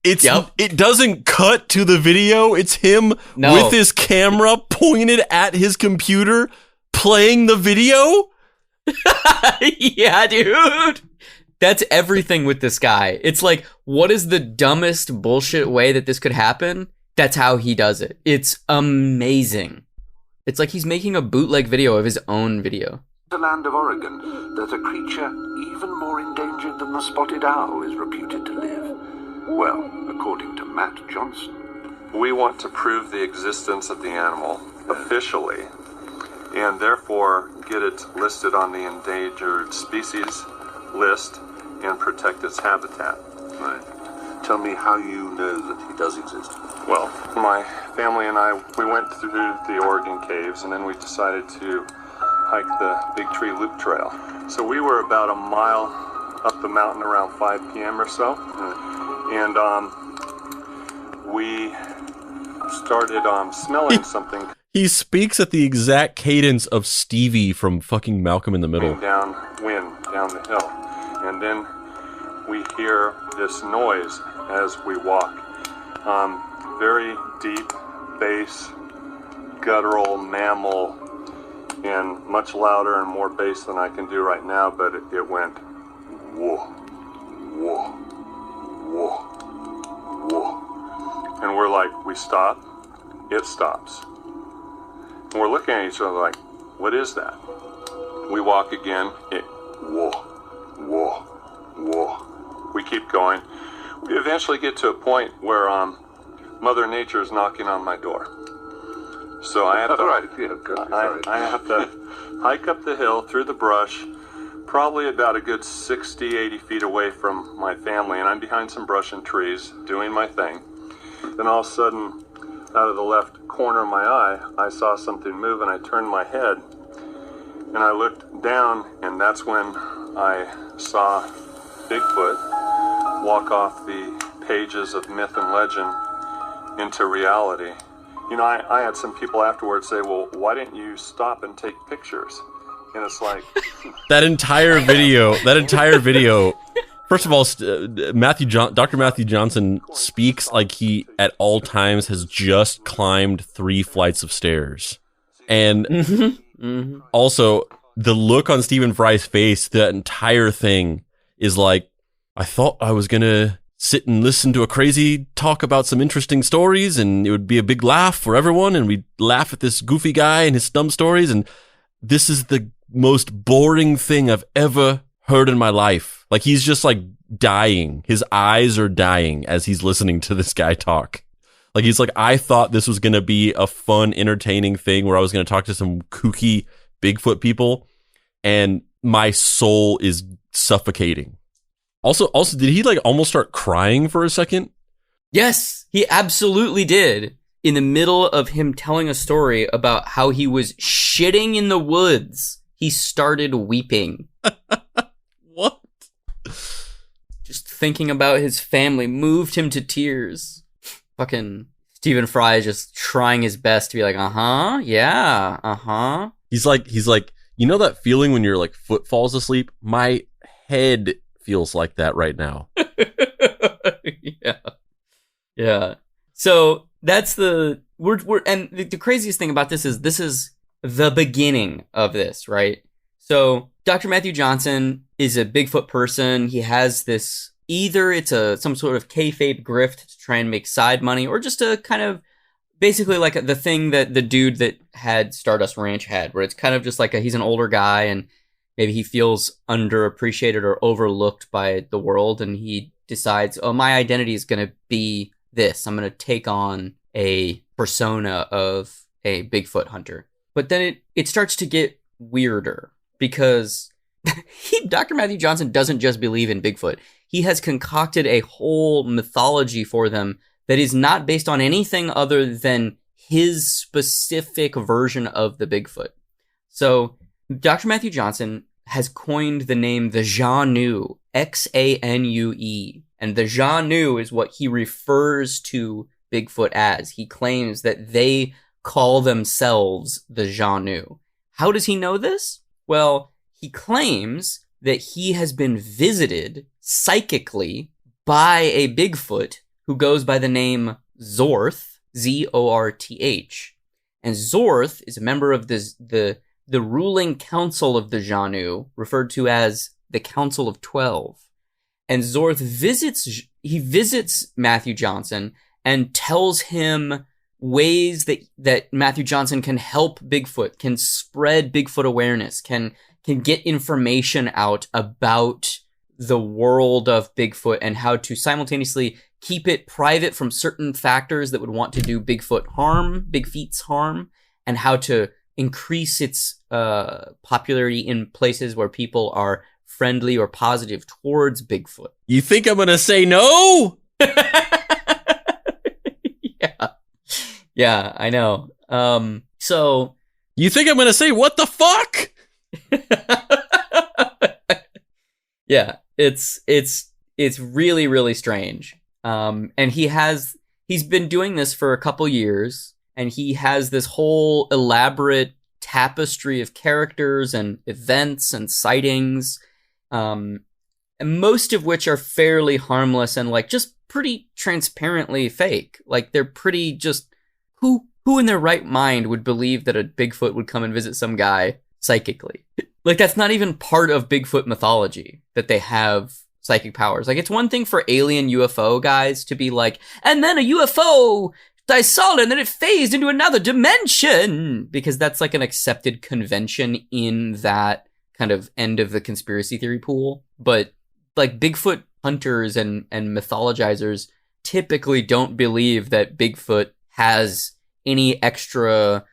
It doesn't cut to the video. It's him with his camera pointed at his computer playing the video. Yeah, dude. That's everything with this guy. It's like, what is the dumbest bullshit way that this could happen? That's how he does it. It's amazing. It's like he's making a bootleg video of his own video. The land of Oregon, that a creature even more endangered than the spotted owl is reputed to live. Well, according to Matt Johnson. We want to prove the existence of the animal officially, and therefore get it listed on the endangered species list and protect its habitat. Right. Tell me how you know that he does exist. Well, my family and I, we went through the Oregon caves, and then we decided to hike the Big Tree Loop Trail. So we were about a mile up the mountain around 5 p.m. or so, and we started smelling something. He speaks at the exact cadence of Stevie from fucking Malcolm in the Middle. Downwind, down the hill. And then we hear this noise as we walk. Very deep bass, guttural mammal, and much louder and more bass than I can do right now, but it went whoa, whoa, whoa, whoa. And we're like, we stop, it stops. And we're looking at each other like, what is that? We walk again, whoa, whoa, whoa. We keep going. We eventually get to a point where Mother Nature is knocking on my door. So I have to, I have to hike up the hill through the brush, probably about a good 60, 80 feet away from my family, and I'm behind some brush and trees doing my thing. Then all of a sudden, out of the left corner of my eye, I saw something move, and I turned my head, and I looked down, and that's when I saw Bigfoot walk off the pages of myth and legend into reality. You know, I had some people afterwards say, well, why didn't you stop and take pictures? And it's like... that entire video, first of all, Dr. Matthew Johnson speaks like he, at all times, has just climbed 3 flights of stairs. And also, the look on Stephen Fry's face, that entire thing is like, I thought I was going to sit and listen to a crazy talk about some interesting stories, and it would be a big laugh for everyone, and we'd laugh at this goofy guy and his dumb stories, and this is the most boring thing I've ever heard in my life. Like, he's just like dying. His eyes are dying as he's listening to this guy talk. Like, he's like, I thought this was going to be a fun, entertaining thing where I was going to talk to some kooky Bigfoot people, and my soul is suffocating. Also, did he like almost start crying for a second? Yes, he absolutely did. In the middle of him telling a story about how he was shitting in the woods, he started weeping. What? Just thinking about his family moved him to tears. Fucking Stephen Fry is just trying his best to be like, yeah, He's like, you know that feeling when your like foot falls asleep? My head feels like that right now. Yeah. So that's the craziest thing about this is the beginning of this, right? So Dr. Matthew Johnson is a Bigfoot person. He has this, either it's some sort of kayfabe grift to try and make side money, or just a kind of basically like the thing that the dude that had Stardust Ranch had, where it's kind of just like he's an older guy and maybe he feels underappreciated or overlooked by the world, and he decides, oh, my identity is going to be this. I'm going to take on a persona of a Bigfoot hunter. But then it starts to get weirder, because Dr. Matthew Johnson doesn't just believe in Bigfoot. He has concocted a whole mythology for them that is not based on anything other than his specific version of the Bigfoot. So Dr. Matthew Johnson has coined the name the Xanuu, Xanue, and the Xanuu is what he refers to Bigfoot as. He claims that they call themselves the Xanuu. How does he know this? Well, he claims that he has been visited psychically by a Bigfoot who goes by the name Zorth, Zorth. And Zorth is a member of the ruling council of the Xanuu, referred to as the Council of 12. And Zorth visits Matthew Johnson and tells him ways that Matthew Johnson can help Bigfoot, can spread Bigfoot awareness, can get information out about the world of Bigfoot and how to simultaneously keep it private from certain factors that would want to do Bigfoot's harm, and how to increase its popularity in places where people are friendly or positive towards Bigfoot. You think I'm gonna say no? Yeah, I know. So you think I'm gonna say what the fuck? Yeah, it's really, really strange. And he's been doing this for a couple years, and he has this whole elaborate tapestry of characters and events and sightings, and most of which are fairly harmless and like just pretty transparently fake. Like they're pretty just who in their right mind would believe that a Bigfoot would come and visit some guy psychically? Like that's not even part of Bigfoot mythology that they have psychic powers. Like it's one thing for alien UFO guys to be like, and then a UFO, I saw it and then it phased into another dimension, because that's like an accepted convention in that kind of end of the conspiracy theory pool. But like Bigfoot hunters and mythologizers typically don't believe that Bigfoot has any extra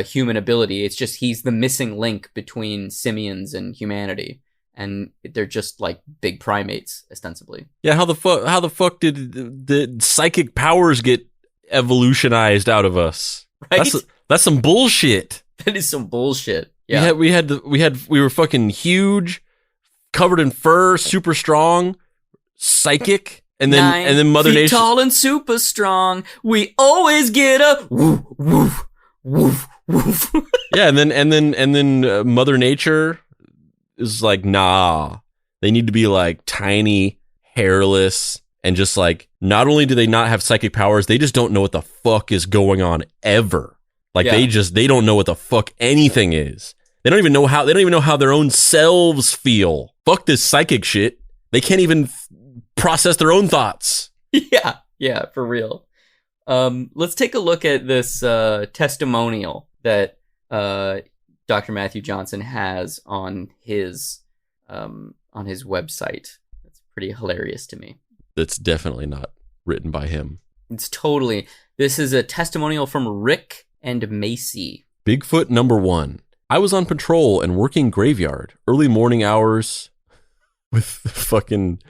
human ability. It's just he's the missing link between simians and humanity, and they're just like big primates ostensibly. Yeah, how the fuck did the psychic powers get evolutionized out of us? Right? That's some bullshit. That is some bullshit. Yeah. We were fucking huge, covered in fur, super strong, psychic. And then Mother Nature, tall and super strong. We always get a woof woof woof woof. Yeah, and then Mother Nature is like, nah. They need to be like tiny, hairless, and just like, not only do they not have psychic powers, they just don't know what the fuck is going on ever. Like they don't know what the fuck anything is. They don't even know how their own selves feel. Fuck this psychic shit. They can't even process their own thoughts. Yeah, for real. Let's take a look at this testimonial that Dr. Matthew Johnson has on his website. That's pretty hilarious to me. That's definitely not written by him. This is a testimonial from Rick and Macy. Bigfoot number 1. I was on patrol and working graveyard, early morning hours with fucking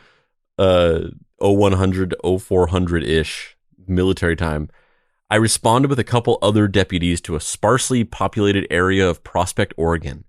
0100, 0400-ish military time. I responded with a couple other deputies to a sparsely populated area of Prospect, Oregon.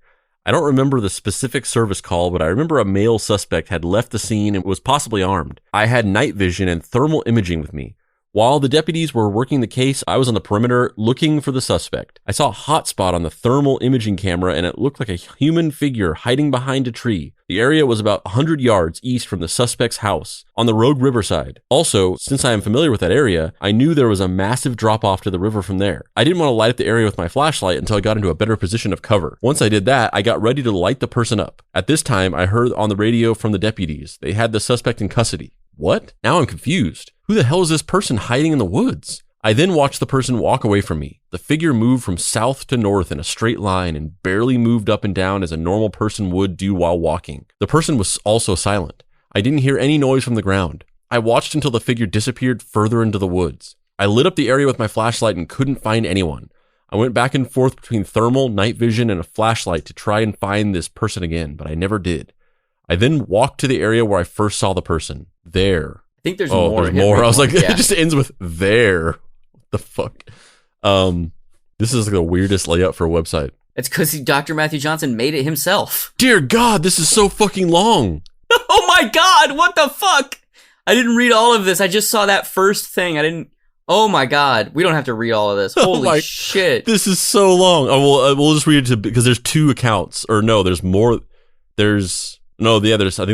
I don't remember the specific service call, but I remember a male suspect had left the scene and was possibly armed. I had night vision and thermal imaging with me. While the deputies were working the case, I was on the perimeter looking for the suspect. I saw a hot spot on the thermal imaging camera, and it looked like a human figure hiding behind a tree. The area was about 100 yards east from the suspect's house, on the Rogue River side. Also, since I am familiar with that area, I knew there was a massive drop-off to the river from there. I didn't want to light up the area with my flashlight until I got into a better position of cover. Once I did that, I got ready to light the person up. At this time, I heard on the radio from the deputies. They had the suspect in custody. What? Now I'm confused. Who the hell is this person hiding in the woods? I then watched the person walk away from me. The figure moved from south to north in a straight line and barely moved up and down as a normal person would do while walking. The person was also silent. I didn't hear any noise from the ground. I watched until the figure disappeared further into the woods. I lit up the area with my flashlight and couldn't find anyone. I went back and forth between thermal, night vision, and a flashlight to try and find this person again, but I never did. I then walked to the area where I first saw the person. There. I think there's more. There's more. I was like, it just ends with there. What the fuck? This is like the weirdest layout for a website. It's because Dr. Matthew Johnson made it himself. Dear God, this is so fucking long. Oh my God, what the fuck? I didn't read all of this. I just saw that first thing. Oh my God, we don't have to read all of this. Holy shit. This is so long. Oh, well, we'll just read it because there's 2 accounts. Or no, there's more. I think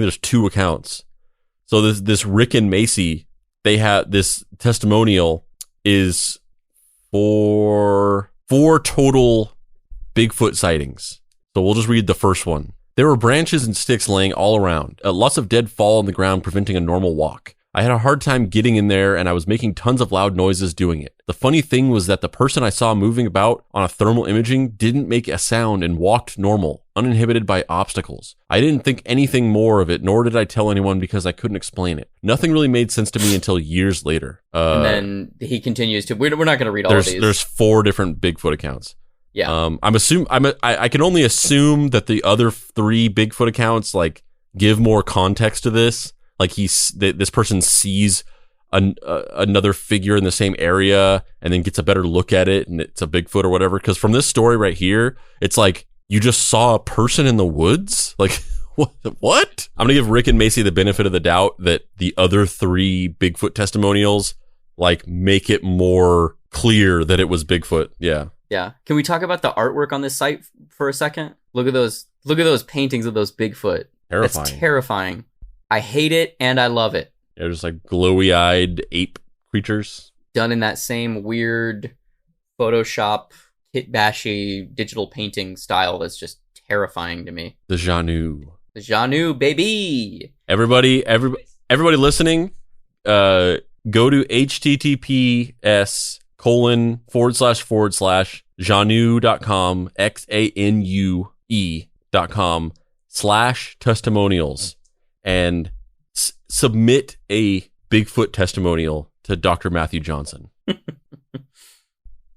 there's 2 accounts. So this Rick and Macy, they have this testimonial is for 4 total Bigfoot sightings. So we'll just read the first one. There were branches and sticks laying all around. Lots of dead fall on the ground, preventing a normal walk. I had a hard time getting in there, and I was making tons of loud noises doing it. The funny thing was that the person I saw moving about on a thermal imaging didn't make a sound and walked normal, uninhibited by obstacles. I didn't think anything more of it, nor did I tell anyone because I couldn't explain it. Nothing really made sense to me until years later. And then he continues to... We're not going to read all of these. There's 4 different Bigfoot accounts. Yeah. I can only assume that the other 3 Bigfoot accounts like give more context to this. Like this person sees another figure in the same area and then gets a better look at it and it's a Bigfoot or whatever. Because from this story right here, it's like you just saw a person in the woods. Like what? I'm gonna give Rick and Macy the benefit of the doubt that the other 3 Bigfoot testimonials like make it more clear that it was Bigfoot. Yeah. Yeah. Can we talk about the artwork on this site for a second? Look at those paintings of those Bigfoot. Terrifying. That's terrifying. I hate it and I love it. They're just like glowy-eyed ape creatures. Done in that same weird Photoshop, kitbashy digital painting style that's just terrifying to me. The Janu. The Janu, baby! Everybody listening, go to https://janu.com, xanue.com/testimonials, and submit a Bigfoot testimonial to Dr. Matthew Johnson.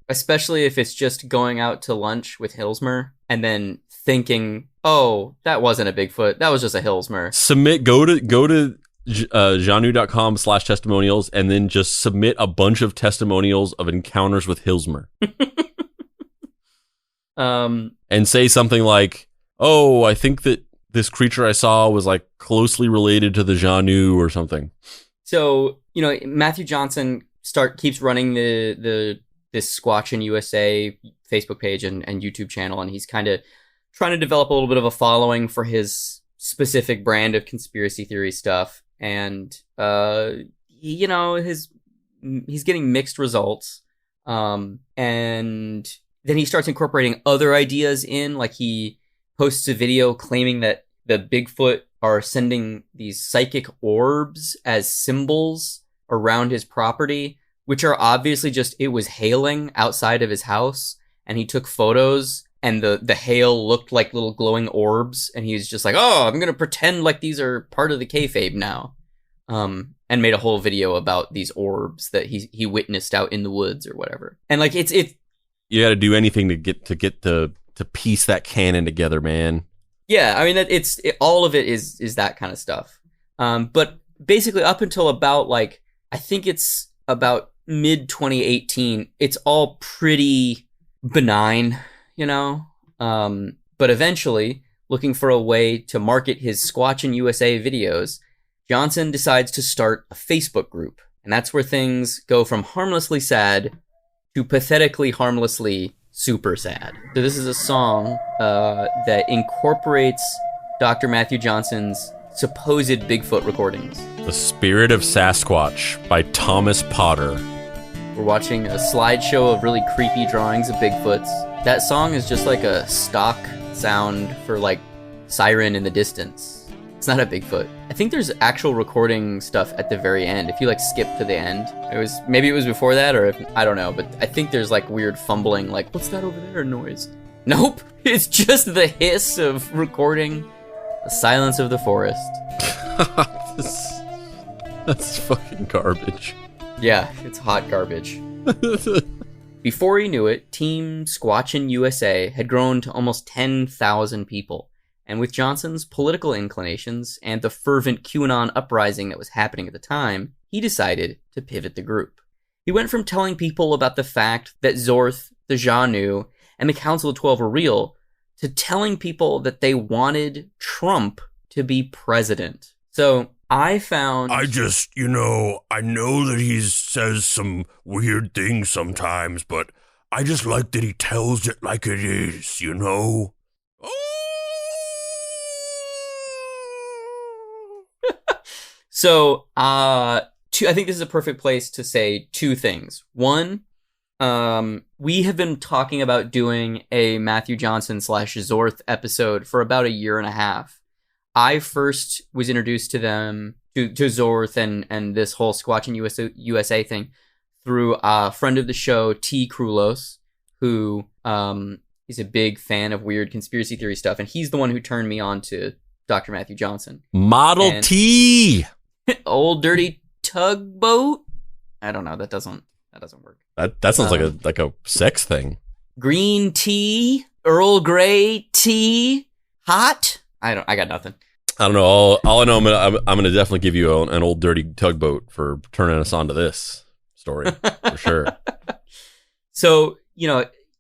Especially if it's just going out to lunch with Hilsmer and then thinking, oh, that wasn't a Bigfoot, that was just a Hilsmer. Go to janu.com/testimonials and then just submit a bunch of testimonials of encounters with Hilsmer. And say something like, oh, I think that this creature I saw was like closely related to the Janu or something. So, Matthew Johnson keeps running this Squatch in USA Facebook page and YouTube channel, and he's kind of trying to develop a little bit of a following for his specific brand of conspiracy theory stuff. And, he's getting mixed results. And then he starts incorporating other ideas in, like he posts a video claiming that the Bigfoot are sending these psychic orbs as symbols around his property, which are obviously just, it was hailing outside of his house, and he took photos, and the hail looked like little glowing orbs, and he's just like, oh, I'm gonna pretend like these are part of the kayfabe now. And made a whole video about these orbs that he witnessed out in the woods or whatever. And like it's you got to do anything to get to piece that canon together, man. Yeah, I mean all of it is that kind of stuff. But basically up until about like I think it's about mid 2018, it's all pretty benign, But eventually, looking for a way to market his Squatchin' USA videos, Johnson decides to start a Facebook group. And that's where things go from harmlessly sad to pathetically harmlessly super sad. So this is a song that incorporates Dr. Matthew Johnson's supposed Bigfoot recordings. The Spirit of Sasquatch by Thomas Potter. We're watching a slideshow of really creepy drawings of Bigfoots. That song is just like a stock sound for like siren in the distance. It's not a Bigfoot. I think there's actual recording stuff at the very end. If you like skip to the end, maybe it was before that, or I don't know, but I think there's like weird fumbling, like what's that over there noise? Nope, it's just the hiss of recording the silence of the forest. That's fucking garbage. Yeah, it's hot garbage. Before he knew it, Team Squatchin' USA had grown to almost 10,000 people. And with Johnson's political inclinations and the fervent QAnon uprising that was happening at the time, he decided to pivot the group. He went from telling people about the fact that Zorth, the Janu, and the Council of 12 were real, to telling people that they wanted Trump to be president. So I found... I know that he says some weird things sometimes, but I just like that he tells it like it is, So, I think this is a perfect place to say two things. One, we have been talking about doing a Matthew Johnson / Zorth episode for about a year and a half. I first was introduced to them, to Zorth and this whole Squatchin' USA thing through a friend of the show, T. Krulos, who is a big fan of weird conspiracy theory stuff, and he's the one who turned me on to Dr. Matthew Johnson. Model T! Old dirty tugboat? I don't know, that doesn't work. That sounds like a sex thing. green tea, Earl Grey tea, hot. I got nothing. I don't know. All I know, I'm gonna definitely give you an old dirty tugboat for turning us on to this story for sure. So,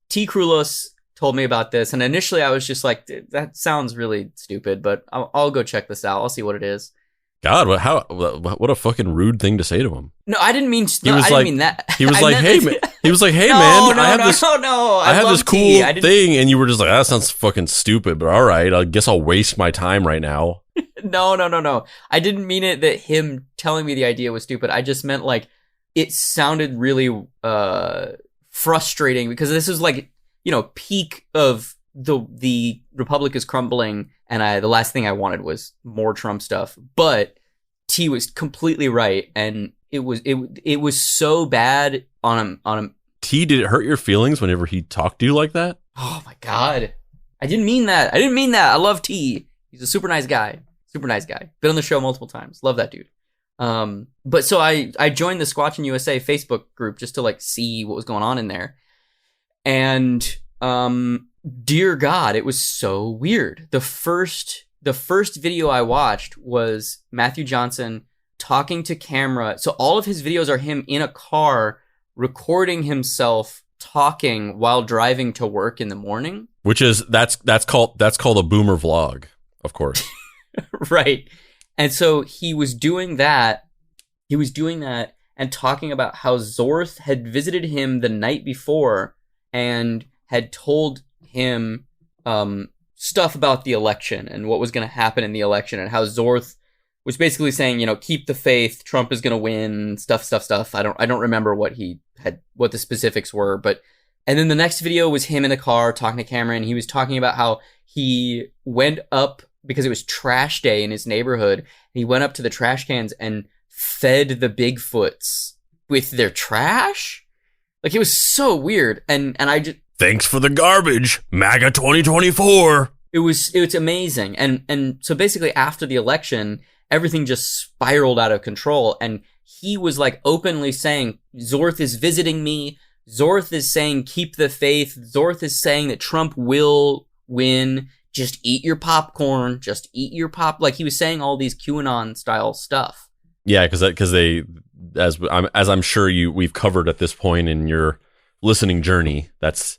T. Krulos told me about this, and initially I was just like, that sounds really stupid, but I'll go check this out. I'll see what it is. God, what a fucking rude thing to say to him. No, I didn't mean. He was I didn't mean that. He was like, hey, man. He was like, hey, no, man. No, I have no, this. No. I have this cool thing, and you were just like, that sounds fucking stupid. But all right, I guess I'll waste my time right now. No. I didn't mean it that him telling me the idea was stupid. I just meant like it sounded really frustrating because this is like peak of the Republic is crumbling, and the last thing I wanted was more Trump stuff. But T was completely right, and it was so bad on him. T, did it hurt your feelings whenever he talked to you like that? Oh my God, I didn't mean that. I love T. He's a super nice guy. Been on the show multiple times. Love that dude. But so I joined the Squatchin' USA Facebook group just to like see what was going on in there, and dear God, it was so weird. The first video I watched was Matthew Johnson talking to camera. So all of his videos are him in a car recording himself talking while driving to work in the morning. Which is that's called a boomer vlog, of course. Right. And so he was doing that and talking about how Zorth had visited him the night before and had told him stuff about the election and what was going to happen in the election, and how Zorth was basically saying, keep the faith, Trump is going to win, stuff. I don't remember what the specifics were, but and then the next video was him in the car talking to camera, and he was talking about how he went up because it was trash day in his neighborhood, and he went up to the trash cans and fed the Bigfoots with their trash. Like, it was so weird, and I just... Thanks for the garbage, MAGA 2024. It's amazing. And so basically after the election, everything just spiraled out of control. And he was like openly saying, Zorth is visiting me. Zorth is saying, keep the faith. Zorth is saying that Trump will win. Just eat your popcorn. Just eat your pop. Like, he was saying all these QAnon style stuff. Yeah, because they, as I'm sure we've covered at this point in your listening journey, that's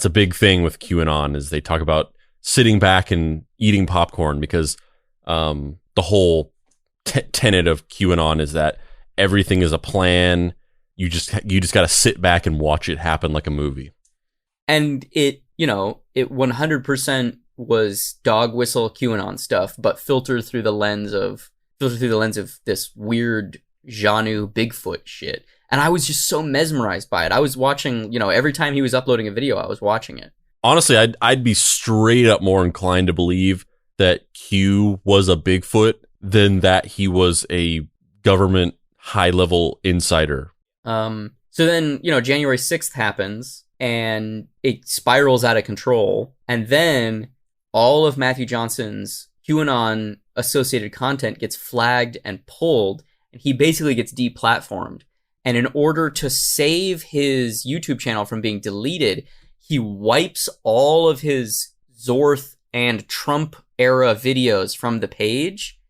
a big thing with QAnon, is they talk about sitting back and eating popcorn, because the whole tenet of QAnon is that everything is a plan. You just got to sit back and watch it happen like a movie. And it 100% was dog whistle QAnon stuff, but filtered through the lens of this weird Janu Bigfoot shit. And I was just so mesmerized by it. I was watching, every time he was uploading a video, I was watching it. Honestly, I'd be straight up more inclined to believe that Q was a Bigfoot than that he was a government high-level insider. So then, January 6th happens, and it spirals out of control. And then all of Matthew Johnson's QAnon-associated content gets flagged and pulled, and he basically gets deplatformed. And in order to save his YouTube channel from being deleted, he wipes all of his Zorth and Trump era videos from the page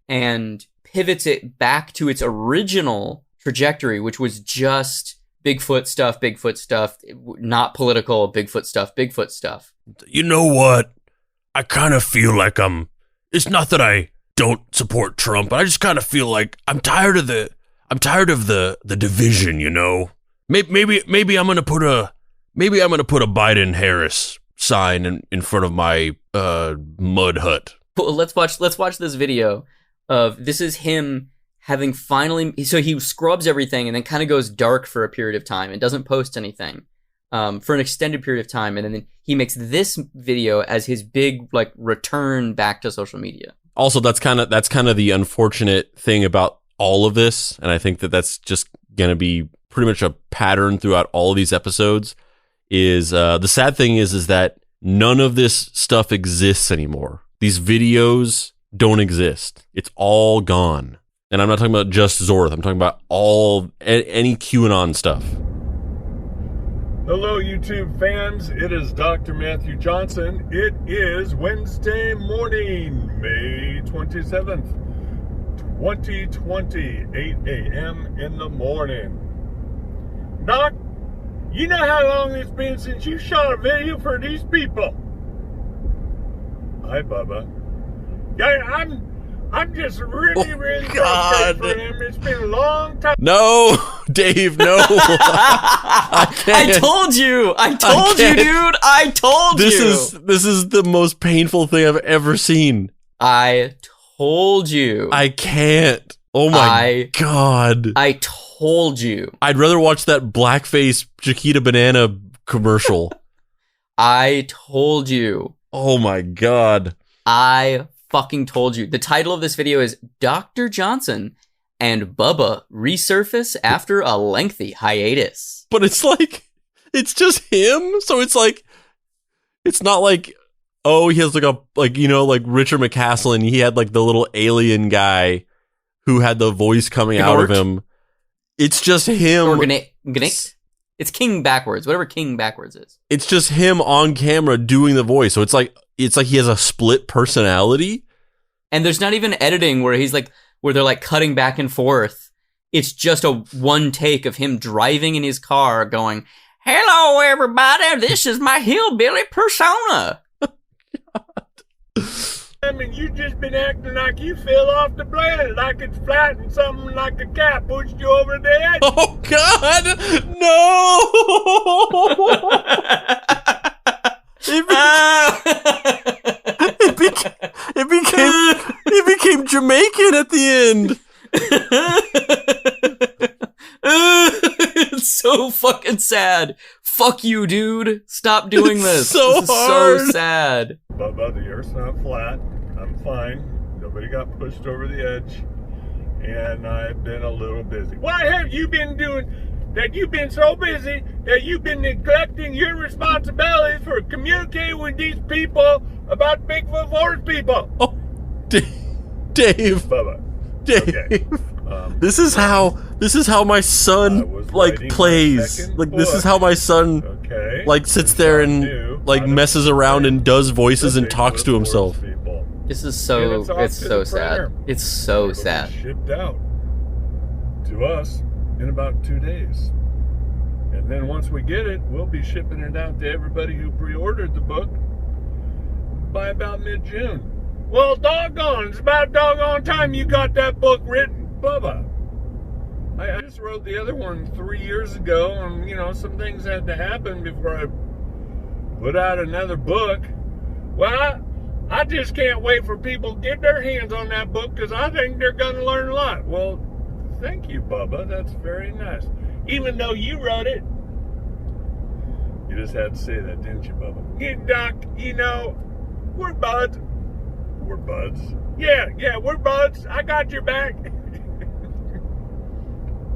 and pivots it back to its original trajectory, which was just Bigfoot stuff, not political, Bigfoot stuff. You know what? I kind of feel like it's not that I don't support Trump, but I just kind of feel like I'm tired of the division, Maybe I'm gonna put a Biden Harris sign in front of my mud hut. Well, let's watch this video of this is him having finally. So he scrubs everything and then kind of goes dark for a period of time and doesn't post anything for an extended period of time, and then he makes this video as his big return back to social media. Also, that's kind of the unfortunate thing about all of this, and I think that's just gonna be pretty much a pattern throughout all of these episodes, is the sad thing is that none of this stuff exists anymore. These videos don't exist. It's all gone. And I'm not talking about just Zorth. I'm talking about any QAnon stuff. Hello, YouTube fans. It is Dr. Matthew Johnson. It is Wednesday morning, May 27th, 2020, 8 a.m. in the morning. Doc, you know how long it's been since you shot a video for these people? Hi, Bubba. Yeah, I'm just really frustrated for him. It's been a long time. No, Dave, no. I told you, dude. I told you. This is the most painful thing I've ever seen. I told you. I can't. Oh my God. I told you. I'd rather watch that blackface Chiquita Banana commercial. I told you. Oh my God. I fucking told you. The title of this video is Dr. Johnson and Bubba resurface after a lengthy hiatus. But it's like, it's just him. So it's like, it's not like, oh, he has like Richard McCaslin. He had like the little alien guy who had the voice coming out of him. It's just him. Or it's King backwards, whatever King backwards is. It's just him on camera doing the voice. So it's like he has a split personality. And there's not even editing where they're like cutting back and forth. It's just a one take of him driving in his car going, "Hello, everybody. This is my hillbilly persona." I mean, you just been acting like you fell off the planet, like it's flat and something like a cat pushed you over the edge. Oh, God. No. It became Jamaican at the end. It's so fucking sad. Fuck you, dude. Stop doing this. So this hard. is so sad. Bubba, the earth's not flat. I'm fine. Nobody got pushed over the edge. And I've been a little busy. What have you been doing that you've been so busy that you've been neglecting your responsibilities for communicating with these people about Bigfoot forest people? Oh, Dave. Bubba. Dave. Okay. This is how my son plays. This is how my son sits there and messes around and does voices and talks to himself. It's so sad. It's so sad. Shipped out to us in about 2 days. And then once we get it, we'll be shipping it out to everybody who pre-ordered the book by about mid-June. Well, doggone, it's about doggone time you got that book written. Bubba, I just wrote the other one 3 years ago, and, some things had to happen before I put out another book. Well, I just can't wait for people to get their hands on that book because I think they're going to learn a lot. Well, thank you, Bubba. That's very nice. Even though you wrote it, you just had to say that, didn't you, Bubba? Yeah, Doc, we're buds. We're buds. Yeah, we're buds. I got your back.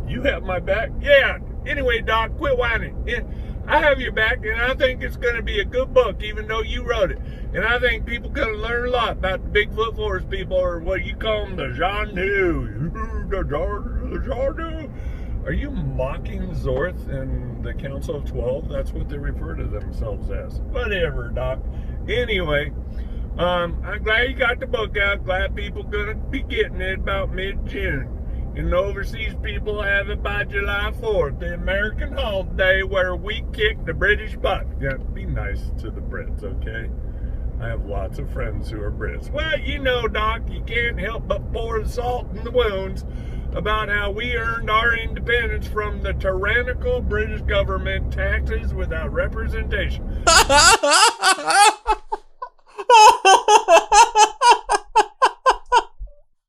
You have my back? Yeah. Anyway, Doc, quit whining. Yeah, I have your back, and I think it's going to be a good book, even though you wrote it. And I think people going to learn a lot about the Bigfoot forest people, or what you call them, the Jandu. The Jandu. Are you mocking Zorth and the Council of 12? That's what they refer to themselves as. Whatever, Doc. Anyway, I'm glad you got the book out. Glad people going to be getting it about mid-June. And the overseas people have it by July 4th, the American holiday where we kick the British butt. Yeah, be nice to the Brits, okay? I have lots of friends who are Brits. Well, Doc, you can't help but pour the salt in the wounds about how we earned our independence from the tyrannical British government, taxes without representation.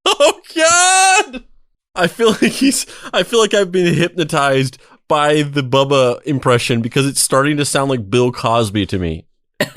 Oh, God! I feel like I've been hypnotized by the Bubba impression because it's starting to sound like Bill Cosby to me. And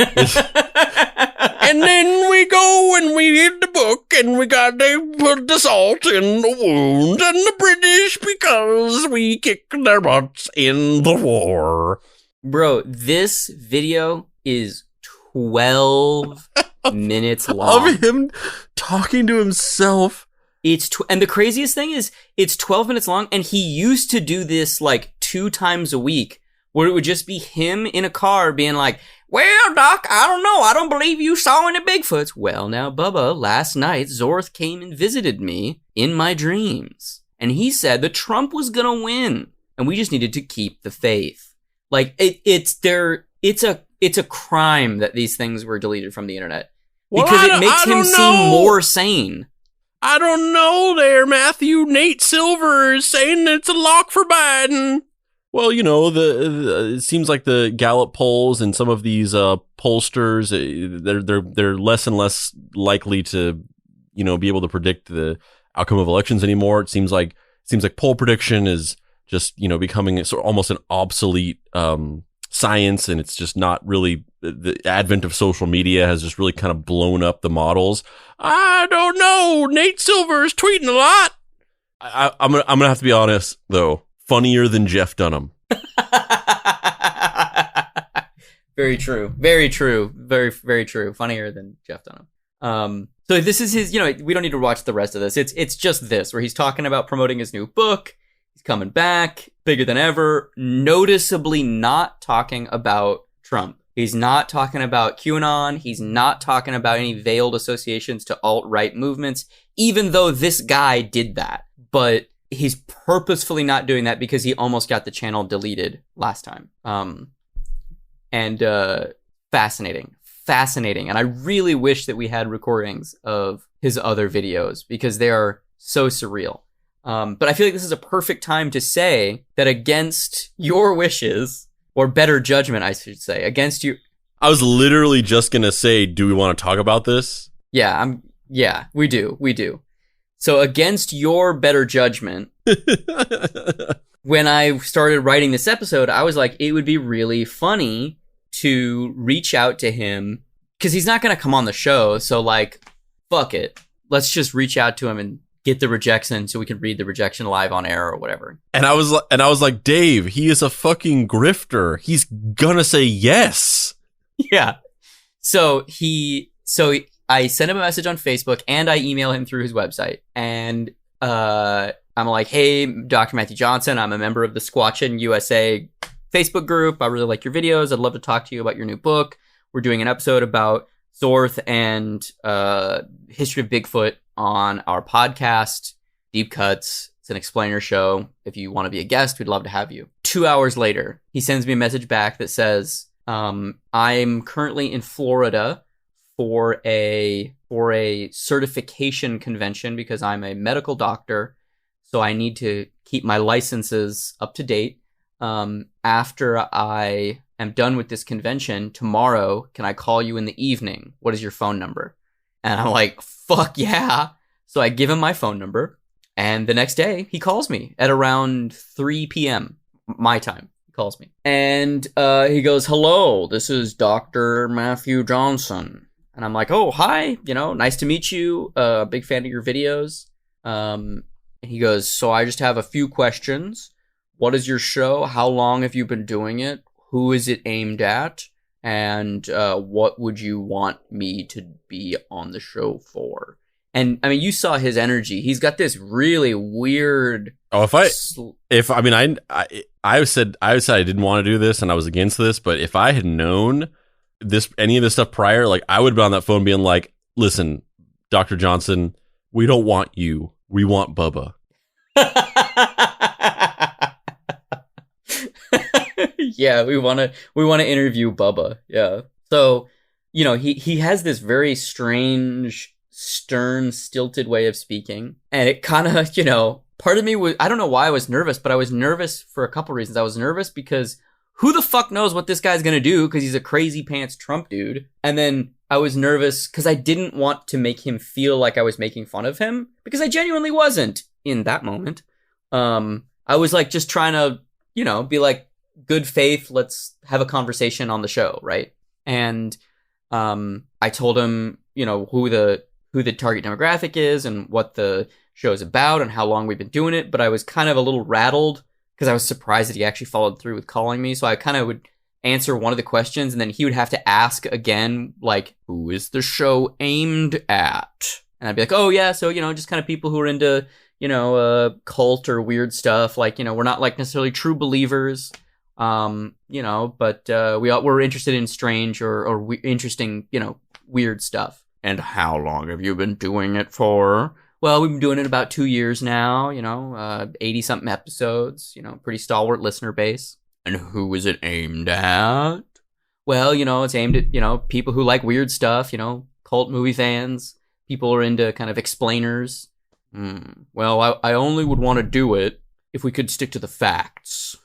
then we go and we read the book and we got to put the salt in the wound and the British because we kicked their butts in the war. Bro, this video is 12 minutes long. Of him talking to himself. And the craziest thing is, it's 12 minutes long, and he used to do this like 2 times a week where it would just be him in a car being like, well, Doc, I don't know. I don't believe you saw any Bigfoots. Well, now, Bubba, last night, Zorth came and visited me in my dreams. And he said that Trump was going to win. And we just needed to keep the faith. Like, it's a crime that these things were deleted from the internet. Because it makes him seem more sane. I don't know there, Matthew. Nate Silver is saying it's a lock for Biden. Well, you know, it seems like the Gallup polls and some of these pollsters, they're less and less likely to, you know, be able to predict the outcome of elections anymore. It seems like poll prediction is just, you know, becoming almost an obsolete science, and it's just not really. The advent of social media has just really kind of blown up the models. I don't know. Nate Silver is tweeting a lot. I'm gonna have to be honest though. Funnier than Jeff Dunham. Very true. Very true. Very, very true. Funnier than Jeff Dunham. So this is his, you know, we don't need to watch the rest of this. It's just this, where he's talking about promoting his new book. He's coming back, bigger than ever, noticeably not talking about Trump. He's not talking about QAnon. He's not talking about any veiled associations to alt-right movements, even though this guy did that. But he's purposefully not doing that because he almost got the channel deleted last time. Fascinating. And I really wish that we had recordings of his other videos because they are so surreal. But I feel like this is a perfect time to say that against your wishes, or better judgment, I should say, against you. I was literally just going to say, do we want to talk about this? Yeah, we do. So against your better judgment, when I started writing this episode, I was like, it would be really funny to reach out to him because he's not going to come on the show. So like, fuck it. Let's just reach out to him and get the rejection so we can read the rejection live on air or whatever. And I was like, Dave, he is a fucking grifter. He's gonna say yes. Yeah. So I sent him a message on Facebook and I email him through his website. And I'm like, hey, Dr. Matthew Johnson, I'm a member of the Squatchin' USA Facebook group. I really like your videos. I'd love to talk to you about your new book. We're doing an episode about Zorth and history of Bigfoot on our podcast, Deep Cuts. It's an explainer show. If you want to be a guest, we'd love to have you. 2 hours later, he sends me a message back that says, I'm currently in Florida for a certification convention because I'm a medical doctor, so I need to keep my licenses up to date. After I am done with this convention tomorrow, can I call you in the evening? What is your phone number? And I'm like, fuck yeah. So I give him my phone number, and the next day he calls me at around 3 p.m. my time. He calls me, and he goes, hello, this is Dr. Matthew Johnson. And I'm like, oh, hi, nice to meet you. Big fan of your videos. And he goes, so I just have a few questions. What is your show? How long have you been doing it? Who is it aimed at? And what would you want me to be on the show for? And I mean, you saw his energy. He's got this really weird. Oh, I said I didn't want to do this and I was against this, but if I had known any of this stuff prior, like I would have been on that phone being like, listen, Dr. Johnson, we don't want you. We want Bubba. Yeah, we want to interview Bubba. Yeah. So, he has this very strange, stern, stilted way of speaking. And it kind of, part of me was, I don't know why I was nervous, but I was nervous for a couple reasons. I was nervous because who the fuck knows what this guy's going to do, because he's a crazy pants Trump dude. And then I was nervous because I didn't want to make him feel like I was making fun of him, because I genuinely wasn't in that moment. I was like just trying to, be like, good faith, let's have a conversation on the show, right? And I told him, who the target demographic is and what the show is about and how long we've been doing it. But I was kind of a little rattled because I was surprised that he actually followed through with calling me. So I kind of would answer one of the questions and then he would have to ask again, like, who is the show aimed at? And I'd be like, oh yeah, so, just kind of people who are into, cult or weird stuff. Like, we're not like necessarily true believers. But we're interested in strange or interesting, weird stuff. And how long have you been doing it for? Well, we've been doing it about 2 years now, 80-something episodes, pretty stalwart listener base. And who is it aimed at? Well, it's aimed at, people who like weird stuff, cult movie fans. People are into kind of explainers. Well, I only would want to do it if we could stick to the facts.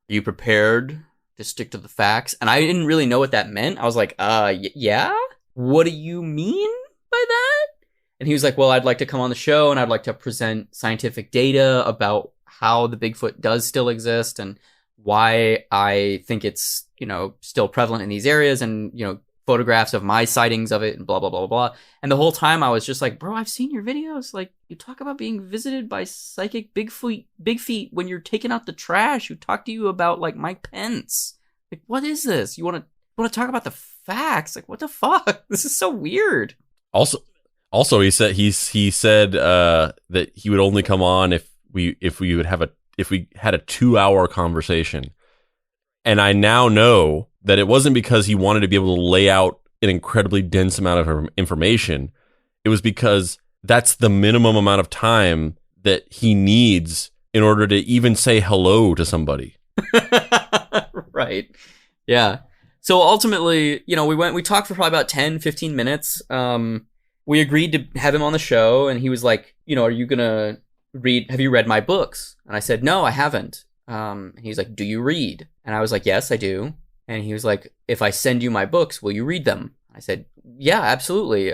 Are you prepared to stick to the facts? And I didn't really know what that meant. I was like, yeah? What do you mean by that? And he was like, well, I'd like to come on the show and I'd like to present scientific data about how the Bigfoot does still exist and why I think it's, still prevalent in these areas and, photographs of my sightings of it and blah, blah, blah, blah. And the whole time I was just like, bro, I've seen your videos. Like, you talk about being visited by psychic big feet when you're taking out the trash. Who talk to you about, like, Mike Pence. Like, what is this? You want to talk about the facts? Like, what the fuck? This is so weird. Also, he said that he would only come on if we had a 2-hour conversation. And I now know that it wasn't because he wanted to be able to lay out an incredibly dense amount of information. It was because that's the minimum amount of time that he needs in order to even say hello to somebody. Right. Yeah. So ultimately, we talked for probably about 10, 15 minutes. We agreed to have him on the show, and he was like, are you going to have you read my books? And I said, no, I haven't. And he's like, do you read? And I was like, yes, I do. And he was like, if I send you my books, will you read them? I said, yeah, absolutely.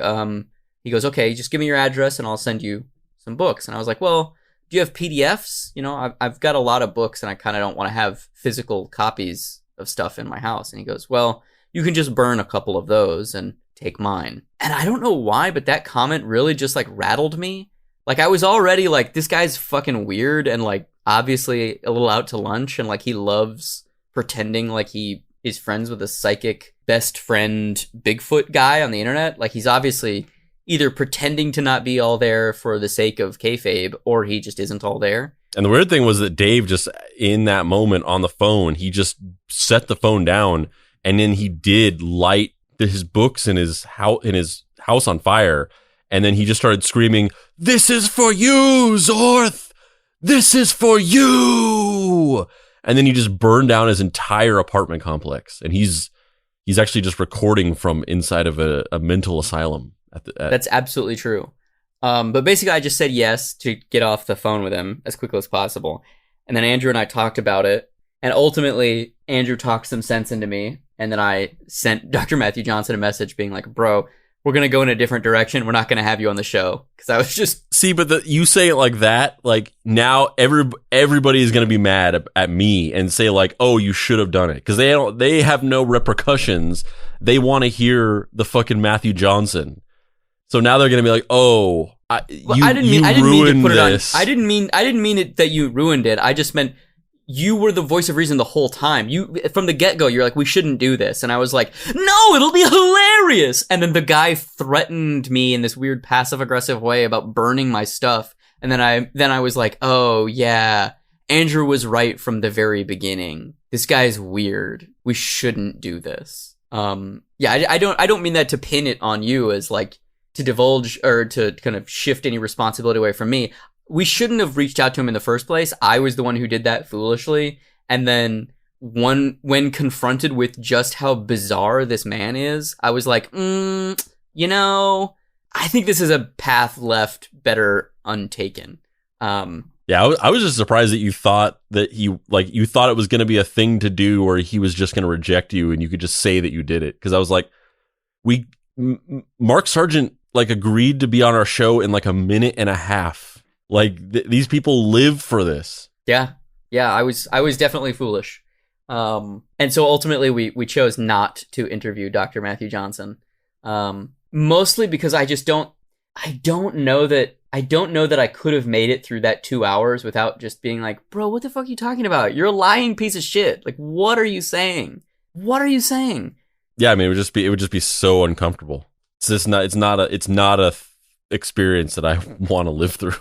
He goes, okay, just give me your address and I'll send you some books. And I was like, well, do you have PDFs? I've got a lot of books and I kind of don't want to have physical copies of stuff in my house. And he goes, well, you can just burn a couple of those and take mine. And I don't know why, but that comment really just like rattled me. Like, I was already like, this guy's fucking weird and like obviously a little out to lunch, and like he loves pretending like he is friends with a psychic best friend Bigfoot guy on the internet. Like, he's obviously either pretending to not be all there for the sake of kayfabe, or he just isn't all there. And the weird thing was that Dave just, in that moment on the phone, he just set the phone down, and then he did light his books in his house on fire. And then he just started screaming, "This is for you, Zorth! This is for you!" And then he just burned down his entire apartment complex. And he's actually just recording from inside of a mental asylum. That's absolutely true. But basically, I just said yes to get off the phone with him as quickly as possible. And then Andrew and I talked about it. And ultimately, Andrew talked some sense into me. And then I sent Dr. Matthew Johnson a message being like, bro, we're going to go in a different direction. We're not going to have you on the show. Because I was just... See, but you say it like that, like now everybody is going to be mad at me and say like, oh, you should have done it. Because they have no repercussions. They want to hear the fucking Matthew Johnson. So now they're going to be like, oh, I didn't mean to put this. I didn't mean it that you ruined it. I just meant you were the voice of reason the whole time. You, from the get-go, you're like, we shouldn't do this. And I was like, no, it'll be hilarious. And then the guy threatened me in this weird passive-aggressive way about burning my stuff. And then I was like, oh, yeah, Andrew was right from the very beginning. This guy's weird. We shouldn't do this. Yeah, I don't mean that to pin it on you as like, to divulge or to kind of shift any responsibility away from me. We shouldn't have reached out to him in the first place. I was the one who did that foolishly. And then when confronted with just how bizarre this man is, I was like, I think this is a path left better untaken. Yeah, I was just surprised that you thought that you thought it was going to be a thing to do where he was just going to reject you and you could just say that you did it. Because I was like, Mark Sargent like agreed to be on our show in like a minute and a half. Like these people live for this. Yeah, I was definitely foolish. And so ultimately we chose not to interview Dr. Matthew Johnson. Mostly because I don't know that I could have made it through that 2 hours without just being like, bro, what the fuck are you talking about? You're a lying piece of shit. Like, what are you saying? What are you saying? Yeah, I mean, it would just be so uncomfortable. It's not a experience that I want to live through.